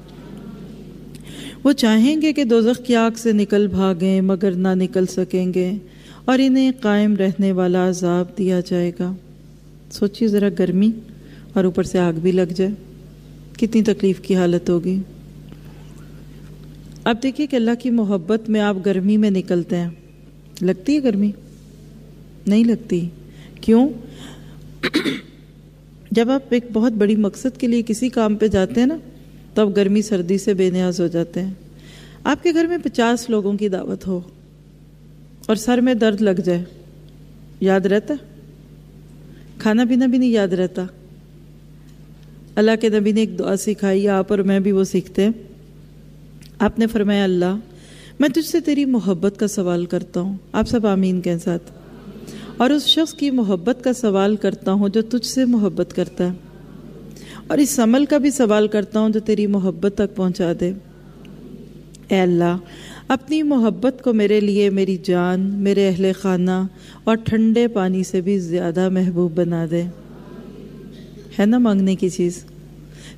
[SPEAKER 2] وہ چاہیں گے کہ دوزخ کی آگ سے نکل بھاگیں مگر نہ نکل سکیں گے، اور انہیں قائم رہنے والا عذاب دیا جائے گا۔ سوچیے ذرا، گرمی اور اوپر سے آگ بھی لگ جائے، کتنی تکلیف کی حالت ہوگی۔ اب دیکھیے کہ اللہ کی محبت میں آپ گرمی میں نکلتے ہیں، لگتی ہے گرمی؟ نہیں لگتی۔ کیوں؟ جب آپ ایک بہت بڑی مقصد کے لیے کسی کام پہ جاتے ہیں نا، تو اب گرمی سردی سے بے نیاز ہو جاتے ہیں۔ آپ کے گھر میں 50 لوگوں کی دعوت ہو اور سر میں درد لگ جائے، یاد رہتا؟ کھانا پینا بھی نہیں یاد رہتا۔ اللہ کے نبی نے ایک دعا سکھائی، آپ اور میں بھی وہ سیکھتے ہیں۔ آپ نے فرمایا، اللہ میں تجھ سے تیری محبت کا سوال کرتا ہوں، آپ سب آمین کہیں ساتھ، اور اس شخص کی محبت کا سوال کرتا ہوں جو تجھ سے محبت کرتا ہے، اور اس عمل کا بھی سوال کرتا ہوں جو تیری محبت تک پہنچا دے۔ اے اللہ، اپنی محبت کو میرے لیے میری جان، میرے اہل خانہ اور ٹھنڈے پانی سے بھی زیادہ محبوب بنا دے۔ ہے نا مانگنے کی چیز؟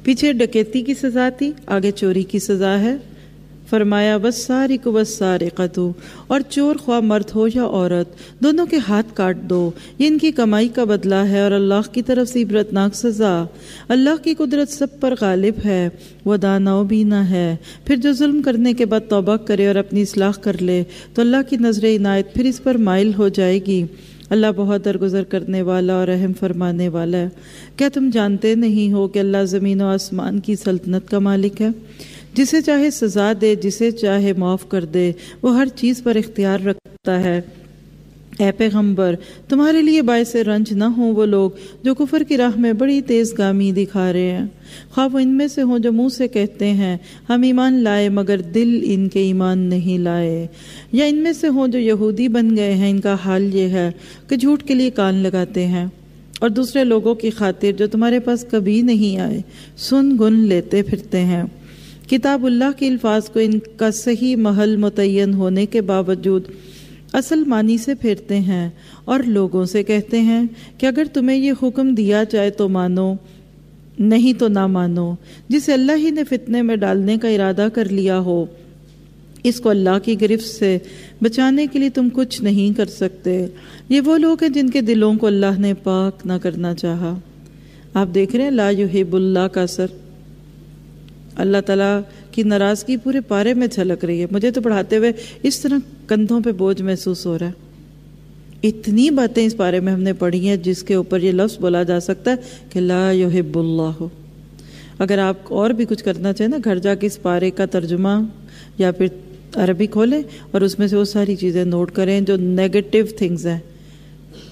[SPEAKER 2] پیچھے ڈکیتی کی سزا تھی، آگے چوری کی سزا ہے۔ فرمایا والسارق والسارقۃ، اور چور خواہ مرد ہو یا عورت، دونوں کے ہاتھ کاٹ دو، یہ ان کی کمائی کا بدلہ ہے اور اللہ کی طرف سے عبرتناک سزا۔ اللہ کی قدرت سب پر غالب ہے، وہ دانا و بینا ہے۔ پھر جو ظلم کرنے کے بعد توبہ کرے اور اپنی اصلاح کر لے تو اللہ کی نظر عنایت پھر اس پر مائل ہو جائے گی۔ اللہ بہت درگزر کرنے والا اور رحم فرمانے والا ہے۔ کیا تم جانتے نہیں ہو کہ اللہ زمین و آسمان کی سلطنت کا مالک ہے؟ جسے چاہے سزا دے، جسے چاہے معاف کر دے، وہ ہر چیز پر اختیار رکھتا ہے۔ اے پیغمبر، تمہارے لیے باعث رنج نہ ہوں وہ لوگ جو کفر کی راہ میں بڑی تیز گامی دکھا رہے ہیں، خواہ وہ ان میں سے ہوں جو منہ سے کہتے ہیں ہم ایمان لائے مگر دل ان کے ایمان نہیں لائے، یا ان میں سے ہوں جو یہودی بن گئے ہیں، ان کا حال یہ ہے کہ جھوٹ کے لیے کان لگاتے ہیں اور دوسرے لوگوں کی خاطر جو تمہارے پاس کبھی نہیں آئے سن گن لیتے پھرتے ہیں۔ کتاب اللہ کے الفاظ کو ان کا صحیح محل متعین ہونے کے باوجود اصل معنی سے پھیرتے ہیں اور لوگوں سے کہتے ہیں کہ اگر تمہیں یہ حکم دیا جائے تو مانو، نہیں تو نہ مانو۔ جسے اللہ ہی نے فتنے میں ڈالنے کا ارادہ کر لیا ہو، اس کو اللہ کی گرفت سے بچانے کے لیے تم کچھ نہیں کر سکتے۔ یہ وہ لوگ ہیں جن کے دلوں کو اللہ نے پاک نہ کرنا چاہا۔ آپ دیکھ رہے ہیں لا یحب اللہ کا اثر، اللہ تعالیٰ کی ناراضگی پورے پارے میں جھلک رہی ہے۔ مجھے تو پڑھاتے ہوئے اس طرح کندھوں پہ بوجھ محسوس ہو رہا ہے۔ اتنی باتیں اس بارے میں ہم نے پڑھی ہیں جس کے اوپر یہ لفظ بولا جا سکتا ہے کہ لا یحب اللہ۔ اگر آپ اور بھی کچھ کرنا چاہیں نا، گھر جا کے اس پارے کا ترجمہ یا پھر عربی کھولیں اور اس میں سے وہ ساری چیزیں نوٹ کریں جو نیگیٹو تھنگز ہیں،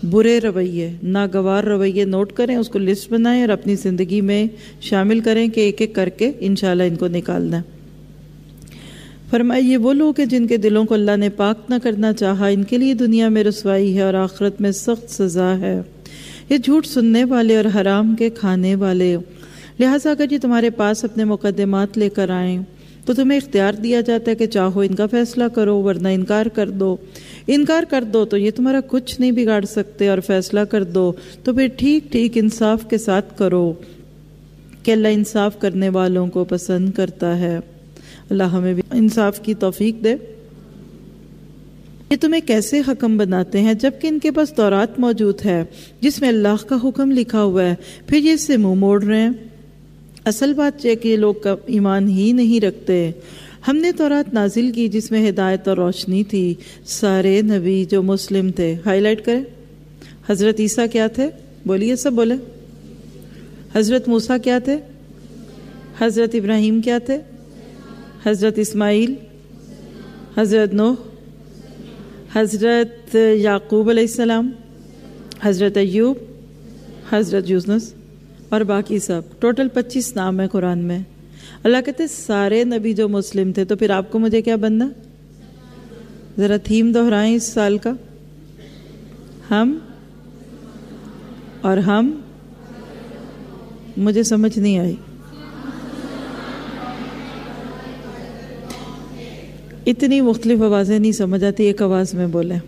[SPEAKER 2] برے رویے، ناگوار رویے نوٹ کریں، اس کو لسٹ بنائیں اور اپنی زندگی میں شامل کریں کہ ایک ایک کر کے انشاءاللہ ان کو نکالنا ہے۔ فرمایا یہ وہ لوگ ہیں جن کے دلوں کو اللہ نے پاک نہ کرنا چاہا، ان کے لیے دنیا میں رسوائی ہے اور آخرت میں سخت سزا ہے۔ یہ جھوٹ سننے والے اور حرام کے کھانے والے، لہٰذا اگر یہ تمہارے پاس اپنے مقدمات لے کر آئیں تو تمہیں اختیار دیا جاتا ہے کہ چاہو ان کا فیصلہ کرو ورنہ انکار کر دو۔ انکار کر دو تو یہ تمہارا کچھ نہیں بگاڑ سکتے، اور فیصلہ کر دو تو پھر ٹھیک ٹھیک انصاف کے ساتھ کرو کہ اللہ انصاف کرنے والوں کو پسند کرتا ہے۔ اللہ ہمیں بھی انصاف کی توفیق دے۔ یہ تمہیں کیسے حکم بناتے ہیں جبکہ ان کے پاس تورات موجود ہے جس میں اللہ کا حکم لکھا ہوا ہے، پھر یہ اس سے منہ موڑ رہے ہیں۔ اصل بات یہ کہ یہ لوگ ایمان ہی نہیں رکھتے۔ ہم نے تورات نازل کی جس میں ہدایت اور روشنی تھی، سارے نبی جو مسلم تھے۔ ہائی لائٹ کریں، حضرت عیسیٰ کیا تھے؟ بولیے، سب بولے۔ حضرت موسیٰ کیا تھے؟ حضرت ابراہیم کیا تھے؟ حضرت اسماعیل، حضرت نوح، حضرت یعقوب علیہ السلام، حضرت ایوب، حضرت یونس اور باقی سب، ٹوٹل 25 نام ہے قرآن میں۔ اللہ کہتے سارے نبی جو مسلم تھے، تو پھر آپ کو مجھے کیا بننا؟ ذرا تھیم دہرائیں اس سال کا، ہم اور ہم، مجھے سمجھ نہیں آئی۔ اتنی مختلف آوازیں نہیں سمجھ آتی، ایک آواز میں بولیں۔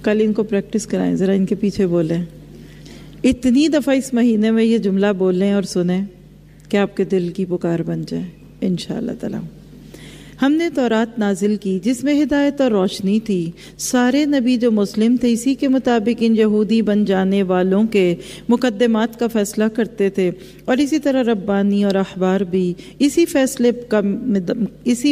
[SPEAKER 2] کل ان کو پریکٹس کرائیں، ذرا ان کے پیچھے بولیں، اتنی دفعہ اس مہینے میں یہ جملہ بولیں اور سنیں کہ آپ کے دل کی پکار بن جائے انشاءاللہ تعالی۔ ہم نے تورات نازل کی جس میں ہدایت اور روشنی تھی، سارے نبی جو مسلم تھے اسی کے مطابق ان یہودی بن جانے والوں کے مقدمات کا فیصلہ کرتے تھے، اور اسی طرح ربانی اور احبار بھی اسی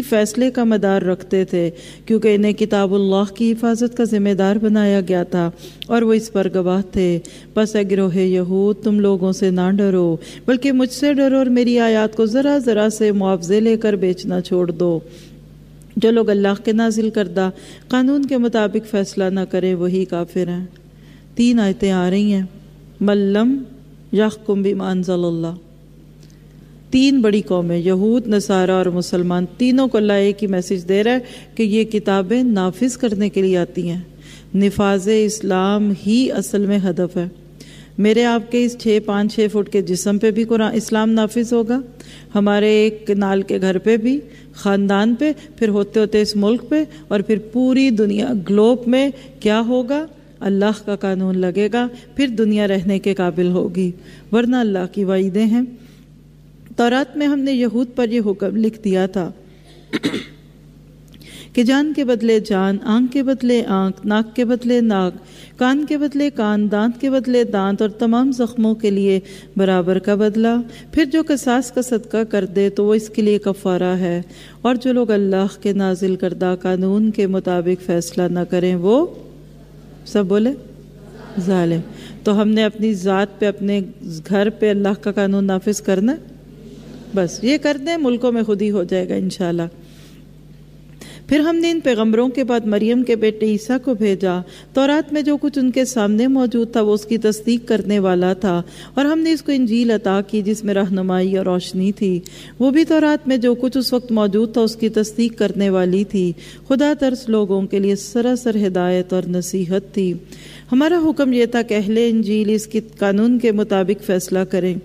[SPEAKER 2] فیصلے کا مدار رکھتے تھے، کیونکہ انہیں کتاب اللہ کی حفاظت کا ذمہ دار بنایا گیا تھا اور وہ اس پر گواہ تھے۔ بس اے گروہ یہود، تم لوگوں سے نہ ڈرو بلکہ مجھ سے ڈرو اور میری آیات کو ذرا ذرا سے معاوضے لے کر بیچنا چھوڑ دو۔ جو لوگ اللہ کے نازل کردہ قانون کے مطابق فیصلہ نہ کریں وہی کافر ہیں۔ 3 آیتیں آ رہی ہیں، ملم یحکم بما انزل اللہ۔ 3 بڑی قومیں، یہود، نصارہ اور مسلمان، تینوں کو اللہ ایک ہی میسج دے رہا ہے کہ یہ کتابیں نافذ کرنے کے لیے آتی ہیں۔ نفاذ اسلام ہی اصل میں ہدف ہے۔ میرے آپ کے اس 5-6 فٹ کے جسم پہ بھی قرآن اسلام نافذ ہوگا، ہمارے ایک نال کے گھر پہ بھی، خاندان پہ، پھر ہوتے ہوتے اس ملک پہ، اور پھر پوری دنیا گلوب میں کیا ہوگا؟ اللہ کا قانون لگے گا، پھر دنیا رہنے کے قابل ہوگی، ورنہ اللہ کی وعیدیں ہیں۔ تورات میں ہم نے یہود پر یہ حکم لکھ دیا تھا کہ جان کے بدلے جان، آنکھ کے بدلے آنکھ، ناک کے بدلے ناک، کان کے بدلے کان، دانت کے بدلے دانت، اور تمام زخموں کے لیے برابر کا بدلہ۔ پھر جو قصاص کا صدقہ کر دے تو وہ اس کے لیے کفارہ ہے، اور جو لوگ اللہ کے نازل کردہ قانون کے مطابق فیصلہ نہ کریں وہ سب بولے ظالم. تو ہم نے اپنی ذات پہ، اپنے گھر پہ اللہ کا قانون نافذ کرنا ہے. بس یہ کر دیں، ملکوں میں خود ہی ہو جائے گا انشاءاللہ. پھر ہم نے ان پیغمبروں کے بعد مریم کے بیٹے عیسیٰ کو بھیجا. تورات میں جو کچھ ان کے سامنے موجود تھا وہ اس کی تصدیق کرنے والا تھا، اور ہم نے اس کو انجیل عطا کی جس میں رہنمائی اور روشنی تھی. وہ بھی تورات میں جو کچھ اس وقت موجود تھا اس کی تصدیق کرنے والی تھی. خدا ترس لوگوں کے لیے سراسر ہدایت اور نصیحت تھی. ہمارا حکم یہ تھا کہ اہل انجیل اس کی قانون کے مطابق فیصلہ کریں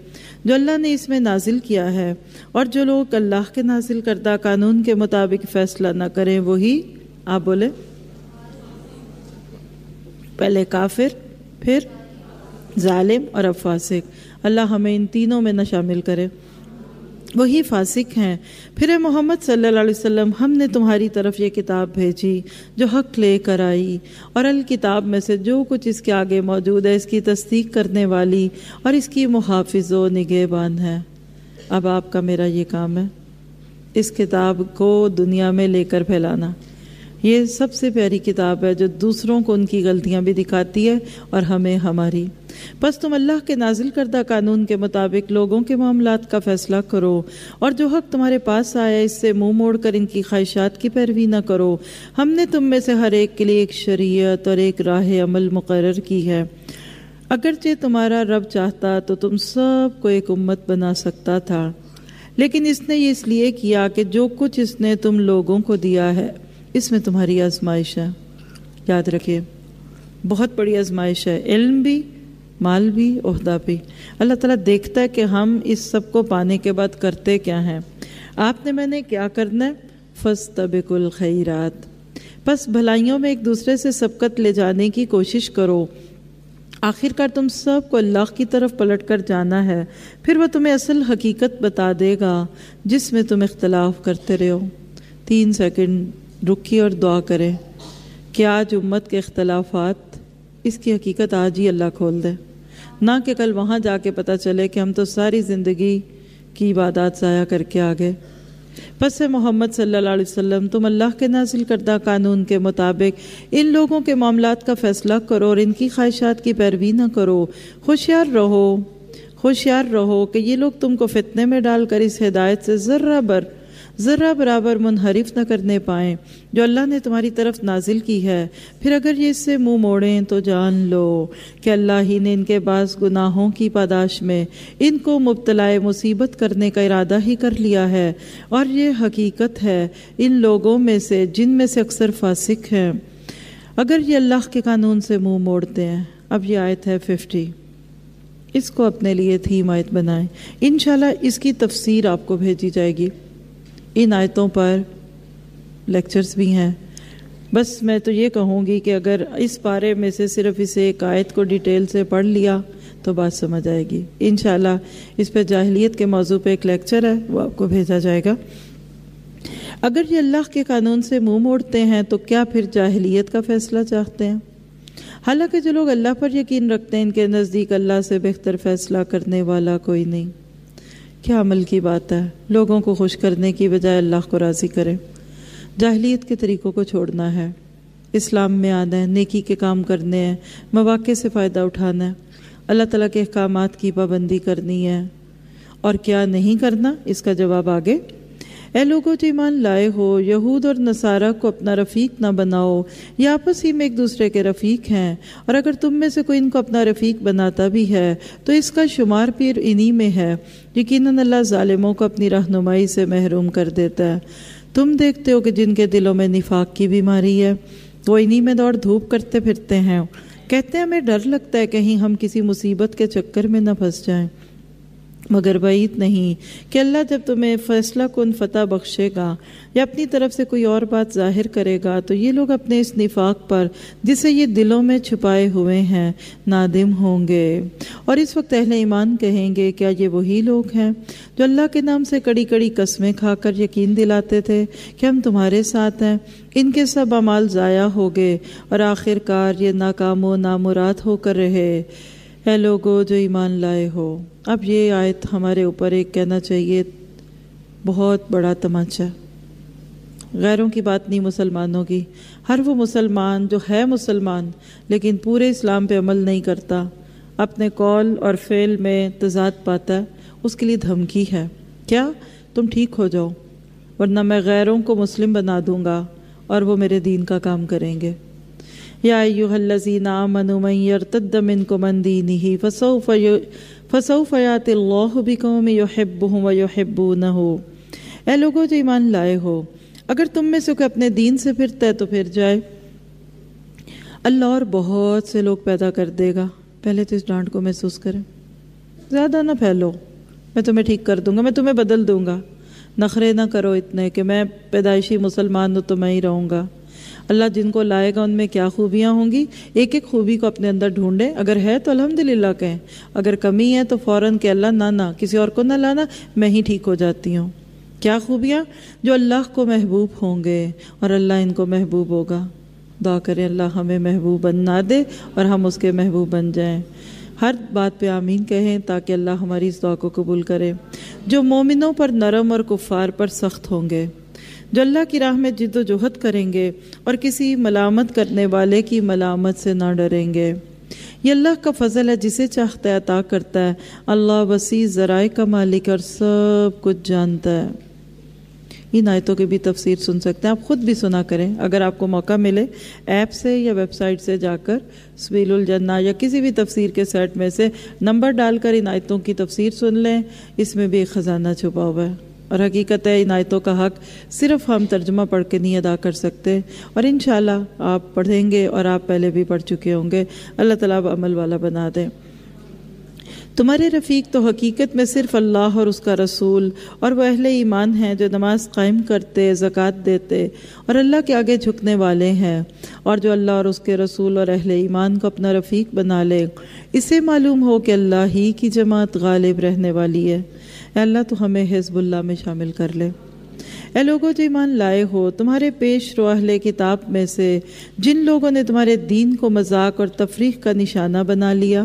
[SPEAKER 2] جو اللہ نے اس میں نازل کیا ہے، اور جو لوگ اللہ کے نازل کردہ قانون کے مطابق فیصلہ نہ کریں وہی، آپ بولے، پہلے کافر، پھر ظالم اور اب فاسق. اللہ ہمیں ان تینوں میں نہ شامل کرے. وہی فاسق ہیں. پھر اے محمد صلی اللہ علیہ وسلم، ہم نے تمہاری طرف یہ کتاب بھیجی جو حق لے کر آئی، اور الکتاب میں سے جو کچھ اس کے آگے موجود ہے اس کی تصدیق کرنے والی اور اس کی محافظ و نگہبان ہے. اب آپ کا میرا یہ کام ہے اس کتاب کو دنیا میں لے کر پھیلانا. یہ سب سے پیاری کتاب ہے جو دوسروں کو ان کی غلطیاں بھی دکھاتی ہے اور ہمیں ہماری. بس تم اللہ کے نازل کردہ قانون کے مطابق لوگوں کے معاملات کا فیصلہ کرو، اور جو حق تمہارے پاس آیا اس سے منہ موڑ کر ان کی خواہشات کی پیروی نہ کرو. ہم نے تم میں سے ہر ایک کے لیے ایک شریعت اور ایک راہ عمل مقرر کی ہے. اگرچہ تمہارا رب چاہتا تو تم سب کو ایک امت بنا سکتا تھا، لیکن اس نے یہ اس لیے کیا کہ جو کچھ اس نے تم لوگوں کو دیا ہے اس میں تمہاری آزمائش ہے. یاد رکھیے، بہت بڑی آزمائش ہے، علم بھی، مال بھی، عہدہ بھی. اللہ تعالیٰ دیکھتا ہے کہ ہم اس سب کو پانے کے بعد کرتے کیا ہیں. آپ نے میں نے کیا کرنا ہے؟ فاستبقوا الخیرات. بس بھلائیوں میں ایک دوسرے سے سبقت لے جانے کی کوشش کرو. آخر کار تم سب کو اللہ کی طرف پلٹ کر جانا ہے، پھر وہ تمہیں اصل حقیقت بتا دے گا جس میں تم اختلاف کرتے رہو. 3 سیکنڈ رکیے اور دعا کریں کہ آج امت کے اختلافات، اس کی حقیقت آج ہی اللہ کھول دے، نہ کہ کل وہاں جا کے پتہ چلے کہ ہم تو ساری زندگی کی عبادات ضائع کر کے آگے. پس محمد صلی اللہ علیہ وسلم، تم اللہ کے نازل کردہ قانون کے مطابق ان لوگوں کے معاملات کا فیصلہ کرو اور ان کی خواہشات کی پیروی نہ کرو. ہوشیار رہو کہ یہ لوگ تم کو فتنے میں ڈال کر اس ہدایت سے ذرہ برابر منحرف نہ کرنے پائیں جو اللہ نے تمہاری طرف نازل کی ہے. پھر اگر یہ اس سے منہ موڑیں تو جان لو کہ اللہ ہی نے ان کے بعض گناہوں کی پاداش میں ان کو مبتلا مصیبت کرنے کا ارادہ ہی کر لیا ہے، اور یہ حقیقت ہے ان لوگوں میں سے جن میں سے اکثر فاسق ہیں اگر یہ اللہ کے قانون سے منہ موڑتے ہیں. اب یہ آیت ہے 50، اس کو اپنے لیے تھیم آیت بنائیں. انشاءاللہ اس کی تفسیر آپ کو بھیجی جائے گی. ان آیتوں پر لیکچرز بھی ہیں. بس میں تو یہ کہوں گی کہ اگر اس بارے میں سے صرف اسے ایک آیت کو ڈیٹیل سے پڑھ لیا تو بات سمجھ آئے گی. انشاءاللہ اس پہ جاہلیت کے موضوع پہ ایک لیکچر ہے، وہ آپ کو بھیجا جائے گا. اگر یہ اللہ کے قانون سے منہ موڑتے ہیں تو کیا پھر جاہلیت کا فیصلہ چاہتے ہیں؟ حالانکہ جو لوگ اللہ پر یقین رکھتے ہیں ان کے نزدیک اللہ سے بہتر فیصلہ کرنے والا کوئی نہیں. کیا عمل کی بات ہے، لوگوں کو خوش کرنے کی بجائے اللہ کو راضی کرے. جاہلیت کے طریقوں کو چھوڑنا ہے، اسلام میں آنا ہے، نیکی کے کام کرنے ہیں، مواقع سے فائدہ اٹھانا ہے، اللہ تعالیٰ کے احکامات کی پابندی کرنی ہے. اور کیا نہیں کرنا، اس کا جواب آگے. اے لوگوں جو ایمان لائے ہو، یہود اور نصارہ کو اپنا رفیق نہ بناؤ، یہ آپس ہی میں ایک دوسرے کے رفیق ہیں، اور اگر تم میں سے کوئی ان کو اپنا رفیق بناتا بھی ہے تو اس کا شمار پھر انہی میں ہے. یقیناً اللہ ظالموں کو اپنی رہنمائی سے محروم کر دیتا ہے. تم دیکھتے ہو کہ جن کے دلوں میں نفاق کی بیماری ہے وہ انہی میں دوڑ دھوپ کرتے پھرتے ہیں، کہتے ہیں ہمیں ڈر لگتا ہے کہیں ہم کسی مصیبت کے چکر میں نہ پھنس جائیں. مگر بعید نہیں کہ اللہ جب تمہیں فیصلہ کن فتح بخشے گا یا اپنی طرف سے کوئی اور بات ظاہر کرے گا تو یہ لوگ اپنے اس نفاق پر جسے یہ دلوں میں چھپائے ہوئے ہیں نادم ہوں گے. اور اس وقت اہل ایمان کہیں گے کیا یہ وہی لوگ ہیں جو اللہ کے نام سے کڑی کڑی قسمیں کھا کر یقین دلاتے تھے کہ ہم تمہارے ساتھ ہیں. ان کے سب اعمال ضائع ہو گئے اور آخر کار یہ ناکام و نامراد ہو کر رہے. اے لوگو جو ایمان لائے ہو. اب یہ آیت ہمارے اوپر ایک کہنا چاہیے بہت بڑا تمانچہ. غیروں کی بات نہیں مسلمانوں کی. ہر وہ مسلمان جو ہے مسلمان لیکن پورے اسلام پہ عمل نہیں کرتا، اپنے قول اور فعل میں تضاد پاتا ہے، اس کے لیے دھمکی ہے. کیا؟ تم ٹھیک ہو جاؤ ورنہ میں غیروں کو مسلم بنا دوں گا اور وہ میرے دین کا کام کریں گے. یا ایھا الذین آمنوا من یرتد منکم عن دینہ فسوف یأتی اللہ بقوم یحبهم ویحبونہ. اے لوگوں جو ایمان لائے ہو، اگر تم میں سے کوئی اپنے دین سے پھرتا ہے تو پھر جائے، اللہ اور بہت سے لوگ پیدا کر دے گا. پہلے تو اس ڈانٹ کو محسوس کریں. زیادہ نہ پھیلو، میں تمہیں ٹھیک کر دوں گا، میں تمہیں بدل دوں گا. نخرے نہ کرو اتنے کہ میں پیدائشی مسلمان ہوں تو میں ہی رہوں گا. اللہ جن کو لائے گا ان میں کیا خوبیاں ہوں گی، ایک ایک خوبی کو اپنے اندر ڈھونڈیں. اگر ہے تو الحمدللہ کہیں، اگر کمی ہے تو فوراً کہ اللہ نہ کسی اور کو نہ لانا، میں ہی ٹھیک ہو جاتی ہوں. کیا خوبیاں؟ جو اللہ کو محبوب ہوں گے اور اللہ ان کو محبوب ہوگا. دعا کریں اللہ ہمیں محبوب بنا دے اور ہم اس کے محبوب بن جائیں. ہر بات پہ آمین کہیں تاکہ اللہ ہماری اس دعا کو قبول کرے. جو مومنوں پر نرم اور کفار پر سخت ہوں گے، جو اللہ کی راہ میں جد و جہد کریں گے اور کسی ملامت کرنے والے کی ملامت سے نہ ڈریں گے. یہ اللہ کا فضل ہے، جسے چاہتا ہے عطا کرتا ہے. اللہ وسیع ذرائع کا مالک اور سب کچھ جانتا ہے. ان آیتوں کی بھی تفسیر سن سکتے ہیں، آپ خود بھی سنا کریں اگر آپ کو موقع ملے. ایپ سے یا ویب سائٹ سے جا کر سبیل الجنہ یا کسی بھی تفسیر کے سیٹ میں سے نمبر ڈال کر ان آیتوں کی تفسیر سن لیں. اس میں بھی ایک خزانہ چھپا ہوا ہے، اور حقیقت ہے ان آیتوں کا حق صرف ہم ترجمہ پڑھ کے نہیں ادا کر سکتے، اور انشاءاللہ آپ پڑھیں گے اور آپ پہلے بھی پڑھ چکے ہوں گے. اللہ تعالیٰ اب عمل والا بنا دے. تمہارے رفیق تو حقیقت میں صرف اللہ اور اس کا رسول اور وہ اہل ایمان ہیں جو نماز قائم کرتے، زکوٰۃ دیتے اور اللہ کے آگے جھکنے والے ہیں، اور جو اللہ اور اس کے رسول اور اہل ایمان کو اپنا رفیق بنا لے. اسے معلوم ہو کہ اللہ ہی کی جماعت غالب رہنے والی ہے. اے اللہ تو ہمیں حزب اللہ میں شامل کر لے. اے لوگوں جو ایمان لائے ہو، تمہارے پیش رو اہل کتاب میں سے جن لوگوں نے تمہارے دین کو مذاق اور تفریح کا نشانہ بنا لیا،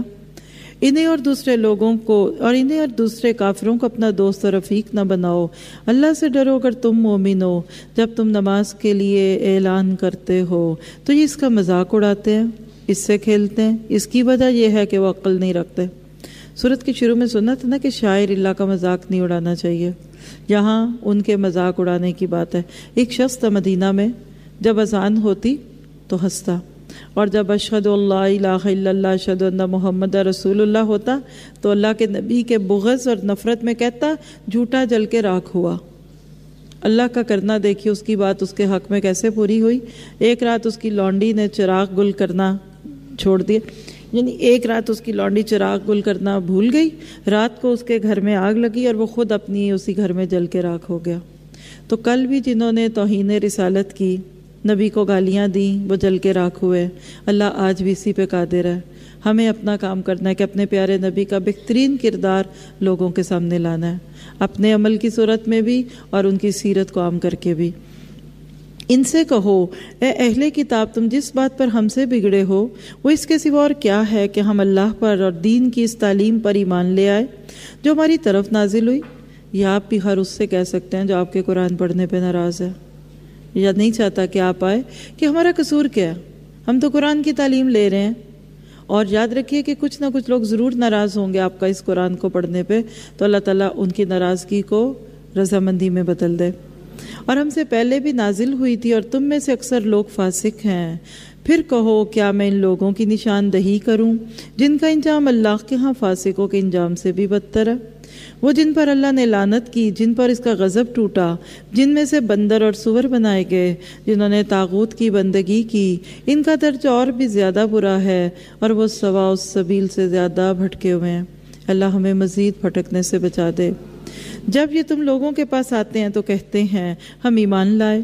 [SPEAKER 2] انہیں اور دوسرے لوگوں کو اور انہیں اور دوسرے کافروں کو اپنا دوست اور رفیق نہ بناؤ. اللہ سے ڈرو اگر تم مومن ہو. جب تم نماز کے لیے اعلان کرتے ہو تو یہ اس کا مذاق اڑاتے ہیں، اس سے کھیلتے ہیں. اس کی وجہ یہ ہے کہ وہ عقل نہیں رکھتے. سورت کے شروع میں سنا تھا نا کہ شاعر اللہ کا مذاق نہیں اڑانا چاہیے. یہاں ان کے مذاق اڑانے کی بات ہے. ایک شخص تھا مدینہ میں، جب اذان ہوتی تو ہنستا، اور جب اشہد اللہ الہ الا اللہ اشہد ان محمد رسول اللہ ہوتا تو اللہ کے نبی کے بغض اور نفرت میں کہتا جھوٹا جل کے راکھ ہوا. اللہ کا کرنا دیکھیے اس کی بات اس کے حق میں کیسے پوری ہوئی. ایک رات اس کی لونڈی نے چراغ گل کرنا چھوڑ دیا، یعنی ایک رات اس کی لونڈی چراغ گل کرنا بھول گئی. رات کو اس کے گھر میں آگ لگی اور وہ خود اپنی اسی گھر میں جل کے راکھ ہو گیا. تو کل بھی جنہوں نے توہین رسالت کی، نبی کو گالیاں دیں، وہ جل کے راکھ ہوئے. اللہ آج بھی اسی پہ قادر ہے. ہمیں اپنا کام کرنا ہے کہ اپنے پیارے نبی کا بہترین کردار لوگوں کے سامنے لانا ہے، اپنے عمل کی صورت میں بھی اور ان کی سیرت کو عام کر کے بھی. ان سے کہو اے اہل کتاب، تم جس بات پر ہم سے بگڑے ہو وہ اس کے سوا اور کیا ہے کہ ہم اللہ پر اور دین کی اس تعلیم پر ایمان لے آئے جو ہماری طرف نازل ہوئی. یا آپ بھی ہر اس سے کہہ سکتے ہیں جو آپ کے قرآن پڑھنے پہ ناراض ہے یا نہیں چاہتا کہ آپ آئے کہ ہمارا قصور کیا ہے، ہم تو قرآن کی تعلیم لے رہے ہیں. اور یاد رکھیے کہ کچھ نہ کچھ لوگ ضرور ناراض ہوں گے آپ کا اس قرآن کو پڑھنے پہ، تو اللہ تعالیٰ ان کی ناراضگی کو رضامندی میں بدل دے. اور ہم سے پہلے بھی نازل ہوئی تھی اور تم میں سے اکثر لوگ فاسق ہیں. پھر کہو کیا میں ان لوگوں کی نشاندہی کروں جن کا انجام اللہ کے ہاں فاسقوں کے انجام سے بھی بدتر ہے. وہ جن پر اللہ نے لعنت کی، جن پر اس کا غضب ٹوٹا، جن میں سے بندر اور سور بنائے گئے، جنہوں نے طاغوت کی بندگی کی، ان کا درجہ اور بھی زیادہ برا ہے اور وہ سوا اس سبیل سے زیادہ بھٹکے ہوئے ہیں. اللہ ہمیں مزید بھٹکنے سے بچا دے. جب یہ تم لوگوں کے پاس آتے ہیں تو کہتے ہیں ہم ایمان لائے،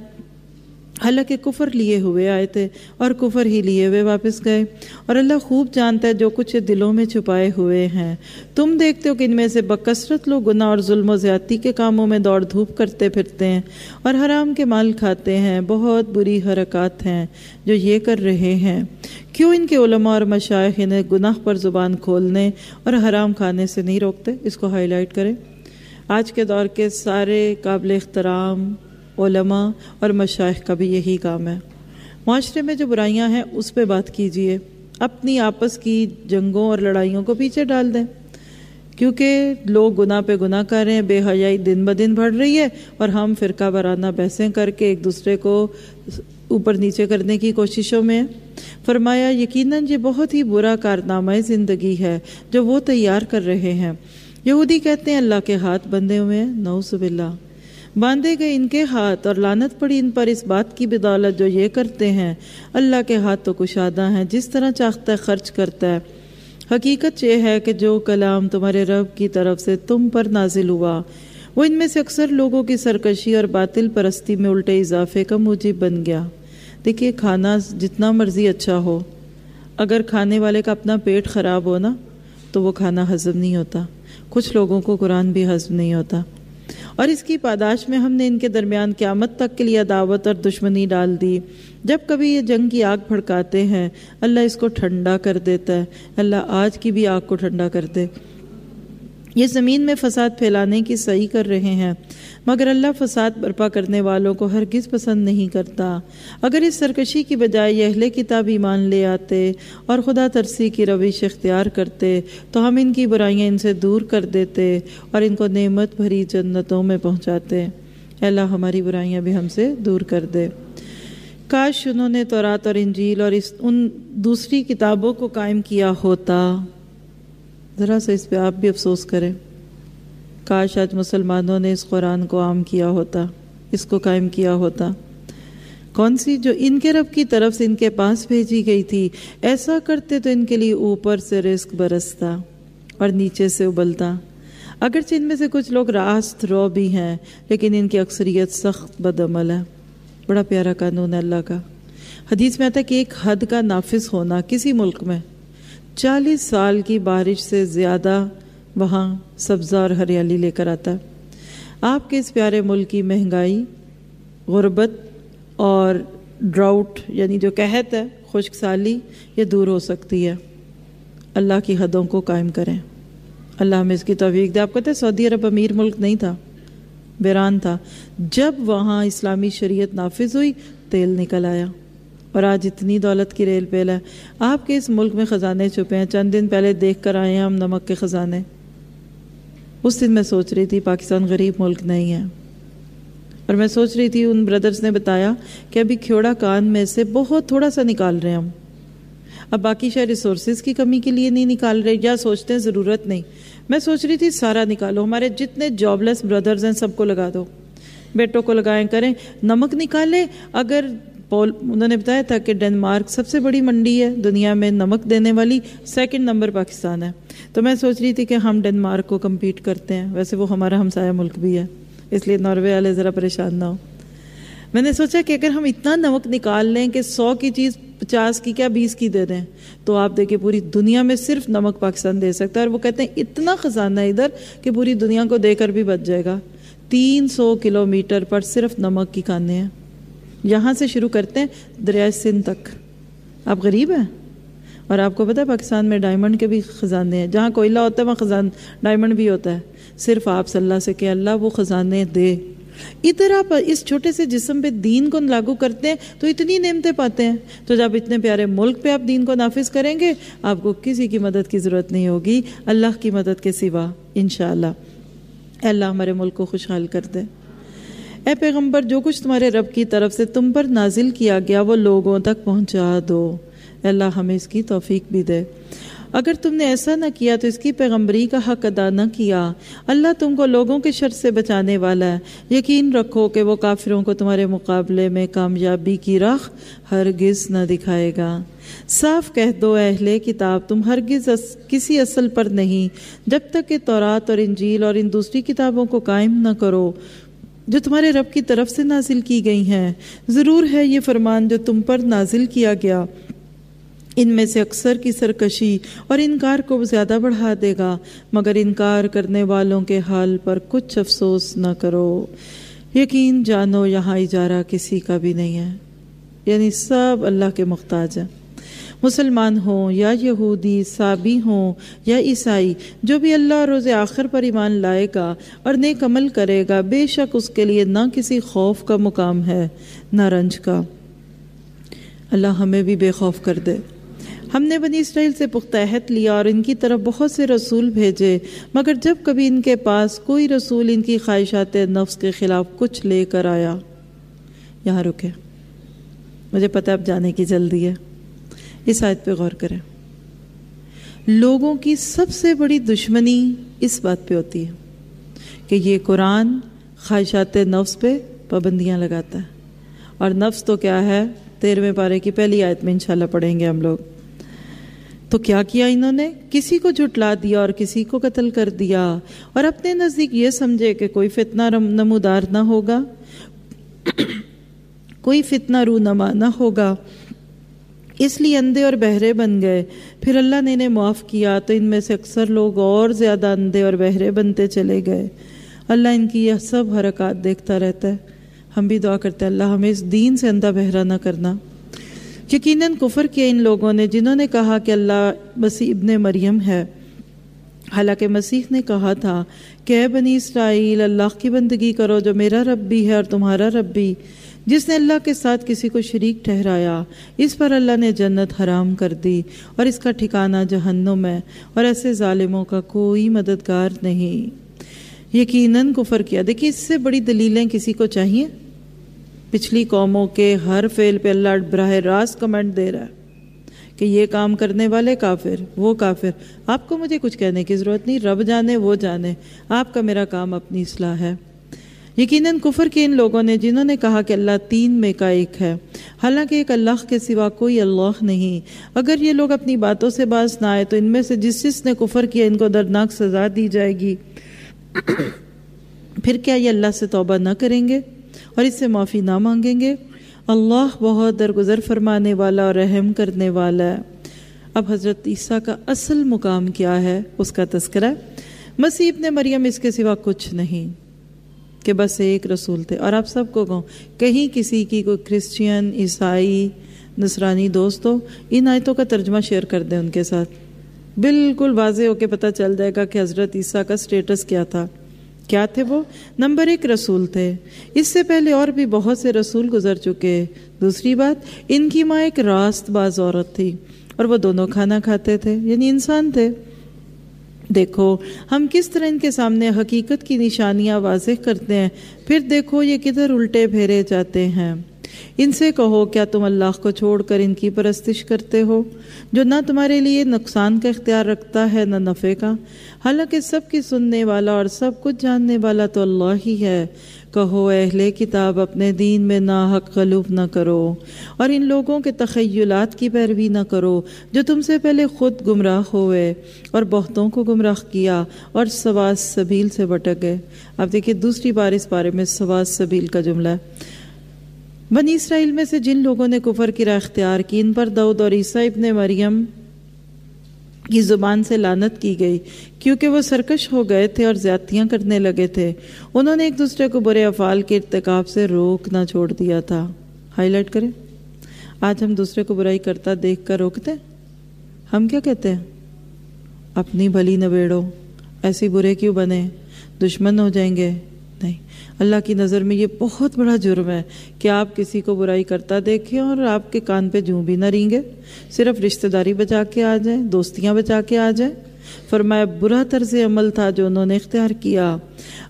[SPEAKER 2] حالانکہ کفر لیے ہوئے آئے تھے اور کفر ہی لیے ہوئے واپس گئے. اور اللہ خوب جانتا ہے جو کچھ دلوں میں چھپائے ہوئے ہیں. تم دیکھتے ہو کہ ان میں سے بکثرت لوگ گناہ اور ظلم و زیادتی کے کاموں میں دوڑ دھوپ کرتے پھرتے ہیں اور حرام کے مال کھاتے ہیں. بہت بری حرکات ہیں جو یہ کر رہے ہیں. کیوں ان کے علماء اور مشائخ انہیں گناہ پر زبان کھولنے اور حرام کھانے سے نہیں روکتے؟ اس کو ہائی لائٹ کریں. آج کے دور کے سارے قابل احترام علماء اور مشائخ کا بھی یہی کام ہے۔ معاشرے میں جو برائیاں ہیں اس پہ بات کیجیے، اپنی آپس کی جنگوں اور لڑائیوں کو پیچھے ڈال دیں، کیونکہ لوگ گناہ پہ گناہ کر رہے ہیں، بے حیائی دن بدن بڑھ رہی ہے، اور ہم فرقہ وارانہ بحثیں کر کے ایک دوسرے کو اوپر نیچے کرنے کی کوششوں میں ہیں۔ فرمایا یقیناً یہ بہت ہی برا کارنامہ زندگی ہے جو وہ تیار کر رہے ہیں۔ یہودی کہتے ہیں اللہ کے ہاتھ بندھے ہوئے ہیں، نعوذ باللہ، باندھے گئے ان کے ہاتھ اور لعنت پڑی ان پر اس بات کی بدولت جو یہ کرتے ہیں۔ اللہ کے ہاتھ تو کشادہ ہیں، جس طرح چاہتا ہے خرچ کرتا ہے۔ حقیقت یہ ہے کہ جو کلام تمہارے رب کی طرف سے تم پر نازل ہوا وہ ان میں سے اکثر لوگوں کی سرکشی اور باطل پرستی میں الٹے اضافے کا موجب بن گیا۔ دیکھیے، کھانا جتنا مرضی اچھا ہو، اگر کھانے والے کا اپنا پیٹ خراب ہو نا تو وہ کھانا ہضم نہیں ہوتا۔ کچھ لوگوں کو قرآن بھی ہضم نہیں ہوتا، اور اس کی پاداش میں ہم نے ان کے درمیان قیامت تک کے لیے عداوت اور دشمنی ڈال دی۔ جب کبھی یہ جنگ کی آگ بھڑکاتے ہیں اللہ اس کو ٹھنڈا کر دیتا ہے۔ اللہ آج کی بھی آگ کو ٹھنڈا کر دے۔ یہ زمین میں فساد پھیلانے کی سعی کر رہے ہیں، مگر اللہ فساد برپا کرنے والوں کو ہرگز پسند نہیں کرتا۔ اگر اس سرکشی کی بجائے یہ اہل کتاب ایمان لے آتے اور خدا ترسی کی روش اختیار کرتے تو ہم ان کی برائیاں ان سے دور کر دیتے اور ان کو نعمت بھری جنتوں میں پہنچاتے۔ اے اللہ ہماری برائیاں بھی ہم سے دور کر دے۔ کاش انہوں نے تورات اور انجیل اور ان دوسری کتابوں کو قائم کیا ہوتا۔ ذرا سا اس پہ آپ بھی افسوس کریں، کاش آج مسلمانوں نے اس قرآن کو عام کیا ہوتا، اس کو قائم کیا ہوتا۔ کون سی؟ جو ان کے رب کی طرف سے ان کے پاس بھیجی گئی تھی۔ ایسا کرتے تو ان کے لیے اوپر سے رزق برستا اور نیچے سے ابلتا۔ اگرچہ ان میں سے کچھ لوگ راست رو بھی ہیں، لیکن ان کی اکثریت سخت بدعمل ہے۔ بڑا پیارا قانون ہے اللہ کا۔ حدیث میں آتا ہے کہ ایک حد کا نافذ ہونا کسی ملک میں 40 سال کی بارش سے زیادہ وہاں سبزہ اور ہریالی لے کر آتا ہے۔ آپ کے اس پیارے ملک کی مہنگائی، غربت اور ڈراؤٹ یعنی جو قحط ہے، خشک سالی، یہ دور ہو سکتی ہے۔ اللہ کی حدوں کو قائم کریں، اللہ ہمیں اس کی توفیق دے۔ آپ کہتے ہیں سعودی عرب امیر ملک نہیں تھا، ویران تھا۔ جب وہاں اسلامی شریعت نافذ ہوئی تیل نکل آیا، اور آج اتنی دولت کی ریل پیل ہے۔ آپ کے اس ملک میں خزانے چھپے ہیں۔ چند دن پہلے دیکھ کر آئے ہیں ہم نمک کے خزانے۔ اس دن میں سوچ رہی تھی پاکستان غریب ملک نہیں ہے، اور میں سوچ رہی تھی ان بردرز نے بتایا کہ ابھی کھیوڑا کان میں سے بہت تھوڑا سا نکال رہے ہیں ہم، اب باقی شاید ریسورسز کی کمی کے لیے نہیں نکال رہے یا سوچتے ہیں ضرورت نہیں۔ میں سوچ رہی تھی سارا نکالو، ہمارے جتنے جاب لیس بردرز ہیں سب کو لگا دو، بیٹوں کو لگائیں، کریں، نمک نکالیں۔ اگر انہوں نے بتایا تھا کہ ڈنمارک سب سے بڑی منڈی ہے دنیا میں نمک دینے والی، 2nd نمبر پاکستان ہے۔ تو میں سوچ رہی تھی کہ ہم ڈنمارک کو کمپیٹ کرتے ہیں، ویسے وہ ہمارا ہمسایہ ملک بھی ہے، اس لیے ناروے والے ذرا پریشان نہ ہو۔ میں نے سوچا کہ اگر ہم اتنا نمک نکال لیں کہ 100 کی چیز 50 کی کیا 20 کی دے دیں، تو آپ دیکھیں پوری دنیا میں صرف نمک پاکستان دے سکتا ہے۔ اور وہ کہتے ہیں اتنا خزانہ ہے ادھر کہ پوری دنیا کو دے کر بھی بچ جائے گا۔ 300 کلومیٹر پر صرف نمک کی کانیں ہیں۔ یہاں سے شروع کرتے ہیں دریائے سندھ تک۔ آپ غریب ہیں، اور آپ کو پتہ ہے پاکستان میں ڈائمنڈ کے بھی خزانے ہیں، جہاں کوئلہ ہوتا ہے وہاں ڈائمنڈ بھی ہوتا ہے۔ صرف آپ صلی اللہ سے کہ اللہ وہ خزانے دے۔ ادھر آپ اس چھوٹے سے جسم پہ دین کو لاگو کرتے ہیں تو اتنی نعمتیں پاتے ہیں۔ تو جب اتنے پیارے ملک پہ آپ دین کو نافذ کریں گے، آپ کو کسی کی مدد کی ضرورت نہیں ہوگی اللہ کی مدد کے سوا، انشاءاللہ۔ اے اللہ ہمارے ملک کو خوشحال کر دے۔ اے پیغمبر، جو کچھ تمہارے رب کی طرف سے تم پر نازل کیا گیا وہ لوگوں تک پہنچا دو۔ اے اللہ ہمیں اس کی توفیق بھی دے۔ اگر تم نے ایسا نہ کیا تو اس کی پیغمبری کا حق ادا نہ کیا۔ اللہ تم کو لوگوں کے شر سے بچانے والا ہے۔ یقین رکھو کہ وہ کافروں کو تمہارے مقابلے میں کامیابی کی راہ ہرگز نہ دکھائے گا۔ صاف کہہ دو اے اہل کتاب، تم ہرگز کسی اصل پر نہیں جب تک کہ تورات اور انجیل اور ان دوسری کتابوں کو قائم نہ کرو جو تمہارے رب کی طرف سے نازل کی گئی ہیں۔ ضرور ہے یہ فرمان جو تم پر نازل کیا گیا ان میں سے اکثر کی سرکشی اور انکار کو زیادہ بڑھا دے گا، مگر انکار کرنے والوں کے حال پر کچھ افسوس نہ کرو۔ یقین جانو یہاں اجارہ کسی کا بھی نہیں ہے، یعنی سب اللہ کے محتاج ہیں۔ مسلمان ہوں یا یہودی، سابی ہوں یا عیسائی، جو بھی اللہ اور روز آخر پر ایمان لائے گا اور نیک عمل کرے گا، بے شک اس کے لیے نہ کسی خوف کا مقام ہے نہ رنج کا۔ اللہ ہمیں بھی بے خوف کر دے۔ ہم نے بنی اسرائیل سے پختہ عہد لیا اور ان کی طرف بہت سے رسول بھیجے، مگر جب کبھی ان کے پاس کوئی رسول ان کی خواہشات نفس کے خلاف کچھ لے کر آیا۔ یہاں رکے، مجھے پتہ اب جانے کی جلدی ہے، اس آیت پہ غور کریں۔ لوگوں کی سب سے بڑی دشمنی اس بات پہ ہوتی ہے کہ یہ قرآن خواہشات نفس پہ پابندیاں لگاتا ہے، اور نفس تو کیا ہے؟ 13ویں پارے کی پہلی آیت میں انشاءاللہ پڑھیں گے ہم لوگ۔ تو کیا کیا انہوں نے؟ کسی کو جھٹلا دیا اور کسی کو قتل کر دیا، اور اپنے نزدیک یہ سمجھے کہ کوئی فتنہ نمودار نہ ہوگا، کوئی فتنہ رونما نہ ہوگا، اس لیے اندھے اور بہرے بن گئے۔ پھر اللہ نے انہیں معاف کیا تو ان میں سے اکثر لوگ اور زیادہ اندھے اور بہرے بنتے چلے گئے۔ اللہ ان کی یہ سب حرکات دیکھتا رہتا ہے۔ ہم بھی دعا کرتے ہیں اللہ ہمیں اس دین سے اندھا بہرا نہ کرنا۔ یقیناً کفر کیا ان لوگوں نے جنہوں نے کہا کہ اللہ مسیح ابن مریم ہے، حالانکہ مسیح نے کہا تھا کہ اے بنی اسرائیل، اللہ کی بندگی کرو جو میرا رب بھی ہے اور تمہارا رب بھی، جس نے اللہ کے ساتھ کسی کو شریک ٹھہرایا۔ اس پر اللہ نے جنت حرام کر دی اور اس کا ٹھکانہ جہنم ہے، اور ایسے ظالموں کا کوئی مددگار نہیں۔ یقیناً کفر کیا۔ دیکھیے اس سے بڑی دلیلیں کسی کو چاہیے؟ پچھلی قوموں کے ہر فعل پہ اللہ براہ راست کمنٹ دے رہا ہے کہ یہ کام کرنے والے کافر، وہ کافر۔ آپ کو مجھے کچھ کہنے کی ضرورت نہیں، رب جانے وہ جانے، آپ کا میرا کام اپنی اصلاح ہے۔ یقیناً کفر کے ان لوگوں نے جنہوں نے کہا کہ اللہ تین میں کا ایک ہے، حالانکہ ایک اللہ کے سوا کوئی اللہ نہیں۔ اگر یہ لوگ اپنی باتوں سے باز نہ آئے تو ان میں سے جس نے کفر کیا ان کو دردناک سزا دی جائے گی۔ پھر کیا یہ اللہ سے توبہ نہ کریں گے اور اس سے معافی نہ مانگیں گے؟ اللہ بہت درگزر فرمانے والا اور رحم کرنے والا ہے۔ اب حضرت عیسیٰ کا اصل مقام کیا ہے اس کا تذکرہ ہے۔ مسیح ابن مریم اس کے سوا کچھ نہیں کہ بس ایک رسول تھے۔ اور آپ سب کو کہوں، کہیں کسی کی کوئی کرسچین، عیسائی، نصرانی دوست ہو، ان آیتوں کا ترجمہ شیئر کر دیں ان کے ساتھ، بالکل واضح ہو کے پتہ چل جائے گا کہ حضرت عیسیٰ کا سٹیٹس کیا تھا۔ کیا تھے وہ؟ نمبر 1 رسول تھے۔ اس سے پہلے اور بھی بہت سے رسول گزر چکے۔ دوسری بات، ان کی ماں ایک راست باز عورت تھی اور وہ دونوں کھانا کھاتے تھے، یعنی انسان تھے۔ دیکھو ہم کس طرح ان کے سامنے حقیقت کی نشانیاں واضح کرتے ہیں، پھر دیکھو یہ کدھر الٹے پھیرے جاتے ہیں۔ ان سے کہو کیا تم اللہ کو چھوڑ کر ان کی پرستش کرتے ہو، جو نہ تمہارے لیے نقصان کا اختیار رکھتا ہے نہ نفع کا، حالانکہ سب کی سننے والا اور سب کچھ جاننے والا تو اللہ ہی ہے۔ کہو اے اہل کتاب، اپنے دین میں ناحق غلوف نہ کرو اور ان لوگوں کے تخیلات کی پیروی نہ کرو جو تم سے پہلے خود گمراہ ہوئے اور بہتوں کو گمراہ کیا اور سواء سبیل سے بھٹک گئے۔ اب دیکھیے دوسری بار اس بارے میں سواء سبیل کا جملہ ہے۔ بنی اسرائیل میں سے جن لوگوں نے کفر کی راہ اختیار کی، ان پر داؤد اور عیسیٰ ابن مریم کی زبان سے لعنت کی گئی، کیونکہ وہ سرکش ہو گئے تھے اور زیادتیاں کرنے لگے تھے۔ انہوں نے ایک دوسرے کو برے افعال کے ارتکاب سے روکنا چھوڑ دیا تھا۔ ہائی لائٹ کریں، آج ہم دوسرے کو برائی کرتا دیکھ کر روکتے ہیں؟ ہم کیا کہتے ہیں؟ اپنی بھلی نبیڑو، ایسی برے کیوں بنے، دشمن ہو جائیں گے؟ نہیں، اللہ کی نظر میں یہ بہت بڑا جرم ہے کہ آپ کسی کو برائی کرتا دیکھیں اور آپ کے کان پہ جوں بھی نہ رینگے، صرف رشتہ داری بچا کے آ جائیں، دوستیاں بچا کے آ جائیں۔ فرمایا برا طرز عمل تھا جو انہوں نے اختیار کیا۔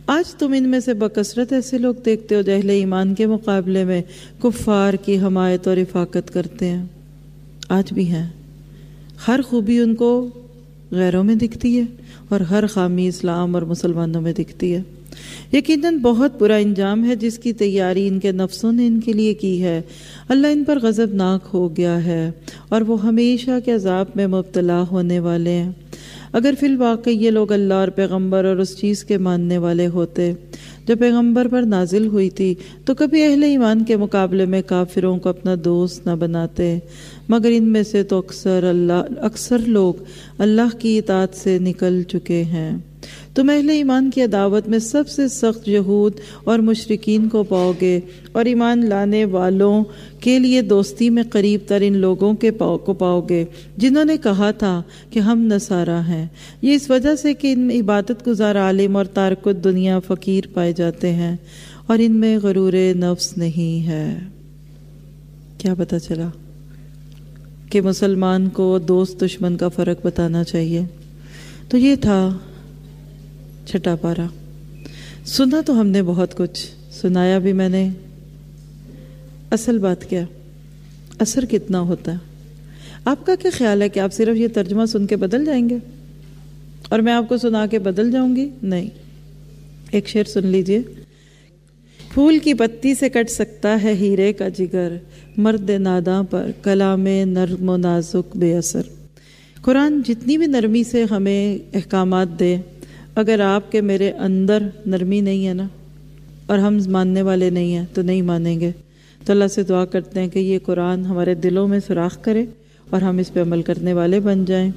[SPEAKER 2] آج تم ان میں سے بکثرت ایسے لوگ دیکھتے ہو جو اہل ایمان کے مقابلے میں کفار کی حمایت اور رفاقت کرتے ہیں۔ آج بھی ہیں۔ ہر خوبی ان کو غیروں میں دکھتی ہے اور ہر خامی اسلام اور مسلمانوں میں دکھتی ہے۔ یقیناً بہت برا انجام ہے جس کی تیاری ان کے نفسوں نے ان کے لیے کی ہے۔ اللہ ان پر غضبناک ہو گیا ہے اور وہ ہمیشہ کے عذاب میں مبتلا ہونے والے ہیں۔ اگر فی الواقع یہ لوگ اللہ اور پیغمبر اور اس چیز کے ماننے والے ہوتے جو پیغمبر پر نازل ہوئی تھی تو کبھی اہل ایمان کے مقابلے میں کافروں کو اپنا دوست نہ بناتے، مگر ان میں سے تو اکثر لوگ اللہ کی اطاعت سے نکل چکے ہیں۔ تم اہل ایمان کی عداوت میں سب سے سخت یہود اور مشرکین کو پاؤ گے، اور ایمان لانے والوں کے لیے دوستی میں قریب ترین لوگوں کو پاؤ گے جنہوں نے کہا تھا کہ ہم نصارہ ہیں۔ یہ اس وجہ سے کہ ان میں عبادت گزار عالم اور تارک الدنیا فقیر پائے جاتے ہیں، اور ان میں غرور نفس نہیں ہے۔ کیا پتہ چلا کہ مسلمان کو دوست دشمن کا فرق بتانا چاہیے۔ تو یہ تھا چھٹا پارہ۔ سنا تو ہم نے بہت کچھ، سنایا بھی میں نے، اصل بات کیا، اثر کتنا ہوتا ہے؟ آپ کا کیا خیال ہے کہ آپ صرف یہ ترجمہ سن کے بدل جائیں گے اور میں آپ کو سنا کے بدل جاؤں گی؟ نہیں۔ ایک شعر سن لیجئے۔ پھول کی پتی سے کٹ سکتا ہے ہیرے کا جگر، مرد ناداں پر کلام نرم و نازک بے اثر۔ قرآن جتنی بھی نرمی سے ہمیں احکامات دے، اگر آپ کے میرے اندر نرمی نہیں ہے نا، اور ہم ماننے والے نہیں ہیں تو نہیں مانیں گے۔ تو اللہ سے دعا کرتے ہیں کہ یہ قرآن ہمارے دلوں میں سوراخ کرے اور ہم اس پہ عمل کرنے والے بن جائیں۔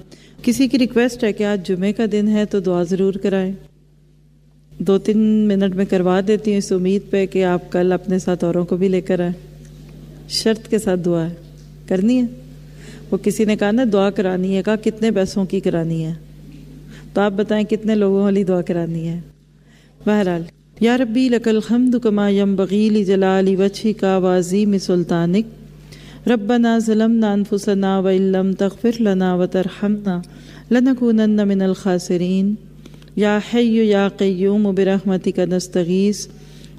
[SPEAKER 2] کسی کی ریکویسٹ ہے کہ آج جمعے کا دن ہے تو دعا ضرور کرائیں، 2-3 منٹ میں کروا دیتی ہوں، اس امید پہ کہ آپ کل اپنے ساتھ اوروں کو بھی لے کر آئیں۔ شرط کے ساتھ دعا ہے، کرنی ہے۔ وہ کسی نے کہا نا دعا کرانی ہے، کہا کتنے پیسوں کی کرانی ہے؟ تو آپ بتائیں کتنے لوگوں والی دعا کرانی ہے؟ بہرحال، یا ربی لک الحمد کما ینبغی لجلال وجہک وعظیم سلطانک، ربنا ظلمنا انفسنا وان لم تغفر لنا وترحمنا لنکونن من الخاسرین، یا حی یا قیوم برحمتک نستغیث،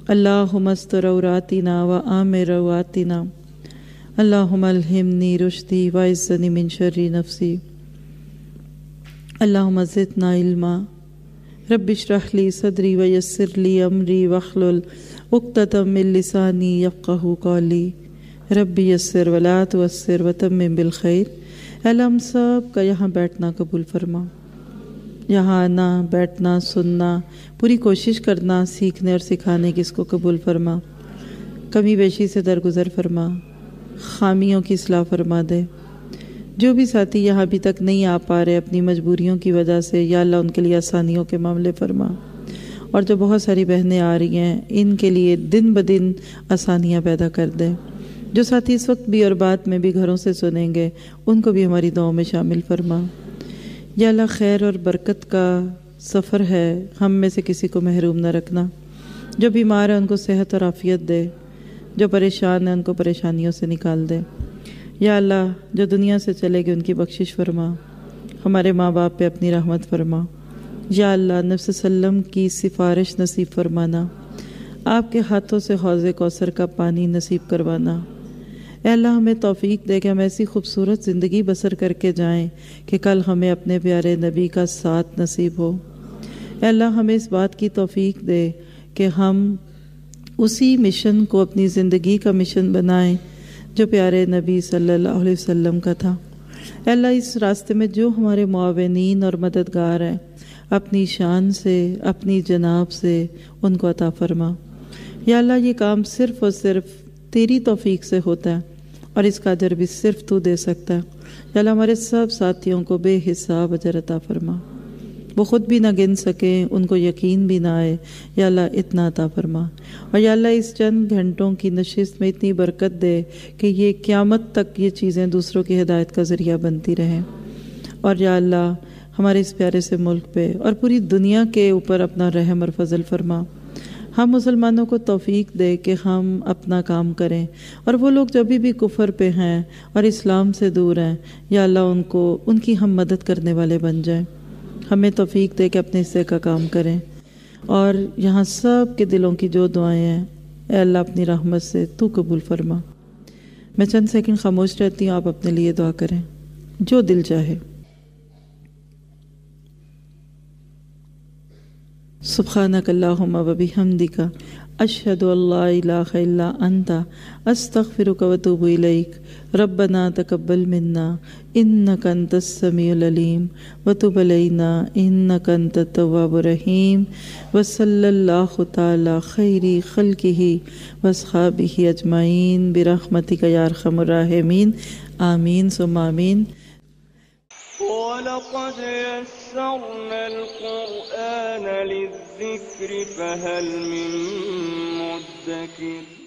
[SPEAKER 2] اللہم استر عوراتنا وآمن رواتنا، اللہم الہمنی رشدی وعزنی من شر نفسی، اللہم زدنا علما، رب اشرح لی صدری ویسر لی امری واحلل عقدۃ من لسانی یفقہوا قولی، رب یسر ولا تعسر وتمم بالخیر۔ اے اللہ ہم سب کا یہاں بیٹھنا قبول فرما، یہاں آنا، بیٹھنا، سننا، پوری کوشش کرنا سیکھنے اور سکھانے کی، اس کو قبول فرما۔ کمی بیشی سے درگزر فرما، خامیوں کی اصلاح فرما دے۔ جو بھی ساتھی یہاں ابھی تک نہیں آ پا رہے اپنی مجبوریوں کی وجہ سے، یا اللہ ان کے لیے آسانیوں کے معاملے فرما، اور جو بہت ساری بہنیں آ رہی ہیں ان کے لیے دن بدن آسانیاں پیدا کر دے۔ جو ساتھی اس وقت بھی اور بعد میں بھی گھروں سے سنیں گے ان کو بھی ہماری دعاؤں میں شامل فرما۔ یا اللہ خیر اور برکت کا سفر ہے، ہم میں سے کسی کو محروم نہ رکھنا۔ جو بیمار ہیں ان کو صحت اور عافیت دے، جو پریشان ہیں ان کو پریشانیوں سے نکال دے۔ یا اللہ جو دنیا سے چلے گئے ان کی بخشش فرما، ہمارے ماں باپ پہ اپنی رحمت فرما۔ یا اللہ نبی صلی اللہ علیہ وسلم کی سفارش نصیب فرمانا، آپ کے ہاتھوں سے حوض کوثر کا پانی نصیب کروانا۔ اے اللہ ہمیں توفیق دے کہ ہم ایسی خوبصورت زندگی بسر کر کے جائیں کہ کل ہمیں اپنے پیارے نبی کا ساتھ نصیب ہو۔ اے اللہ ہمیں اس بات کی توفیق دے کہ ہم اسی مشن کو اپنی زندگی کا مشن بنائیں جو پیارے نبی صلی اللہ علیہ وسلم کا تھا۔ اے اللہ اس راستے میں جو ہمارے معاونین اور مددگار ہیں، اپنی شان سے، اپنی جناب سے ان کو عطا فرما۔ یا اللہ یہ کام صرف اور صرف تیری توفیق سے ہوتا ہے اور اس کا اجر بھی صرف تو دے سکتا ہے۔ یا اللہ ہمارے سب ساتھیوں کو بے حساب اجر عطا فرما، وہ خود بھی نہ گن سکیں، ان کو یقین بھی نہ آئے، یا اللہ اتنا عطا فرما۔ اور یا اللہ اس چند گھنٹوں کی نشست میں اتنی برکت دے کہ یہ قیامت تک یہ چیزیں دوسروں کی ہدایت کا ذریعہ بنتی رہیں۔ اور یا اللہ ہمارے اس پیارے سے ملک پہ اور پوری دنیا کے اوپر اپنا رحم اور فضل فرما۔ ہم مسلمانوں کو توفیق دے کہ ہم اپنا کام کریں، اور وہ لوگ جو بھی کفر پہ ہیں اور اسلام سے دور ہیں، یا اللہ ان کی ہم مدد کرنے والے بن جائیں۔ ہمیں توفیق دے کہ اپنے حصے کا کام کریں، اور یہاں سب کے دلوں کی جو دعائیں ہیں اے اللہ اپنی رحمت سے تو قبول فرما۔ میں چند سیکنڈ خاموش رہتی ہوں، آپ اپنے لیے دعا کریں جو دل چاہے۔ سبحانک اللہم و بحمدک، اشہد ان لا الہ الا انت، استغفرک و اتوب الیک۔ ربنا تقبل منا انک انت السمیع العلیم وتب علینا انک انت التواب الرحیم، وصلی اللہ تعالی خیر خلقہ واصحابہ اجمعین برحمتک یا ارحم الراحمین، آمین ثم آمین۔
[SPEAKER 1] وَلَقَدْ يَسَّرْنَا الْقُرْآنَ لِلذِّكْرِ فَهَلْ مِن مُّدَّكِرٍ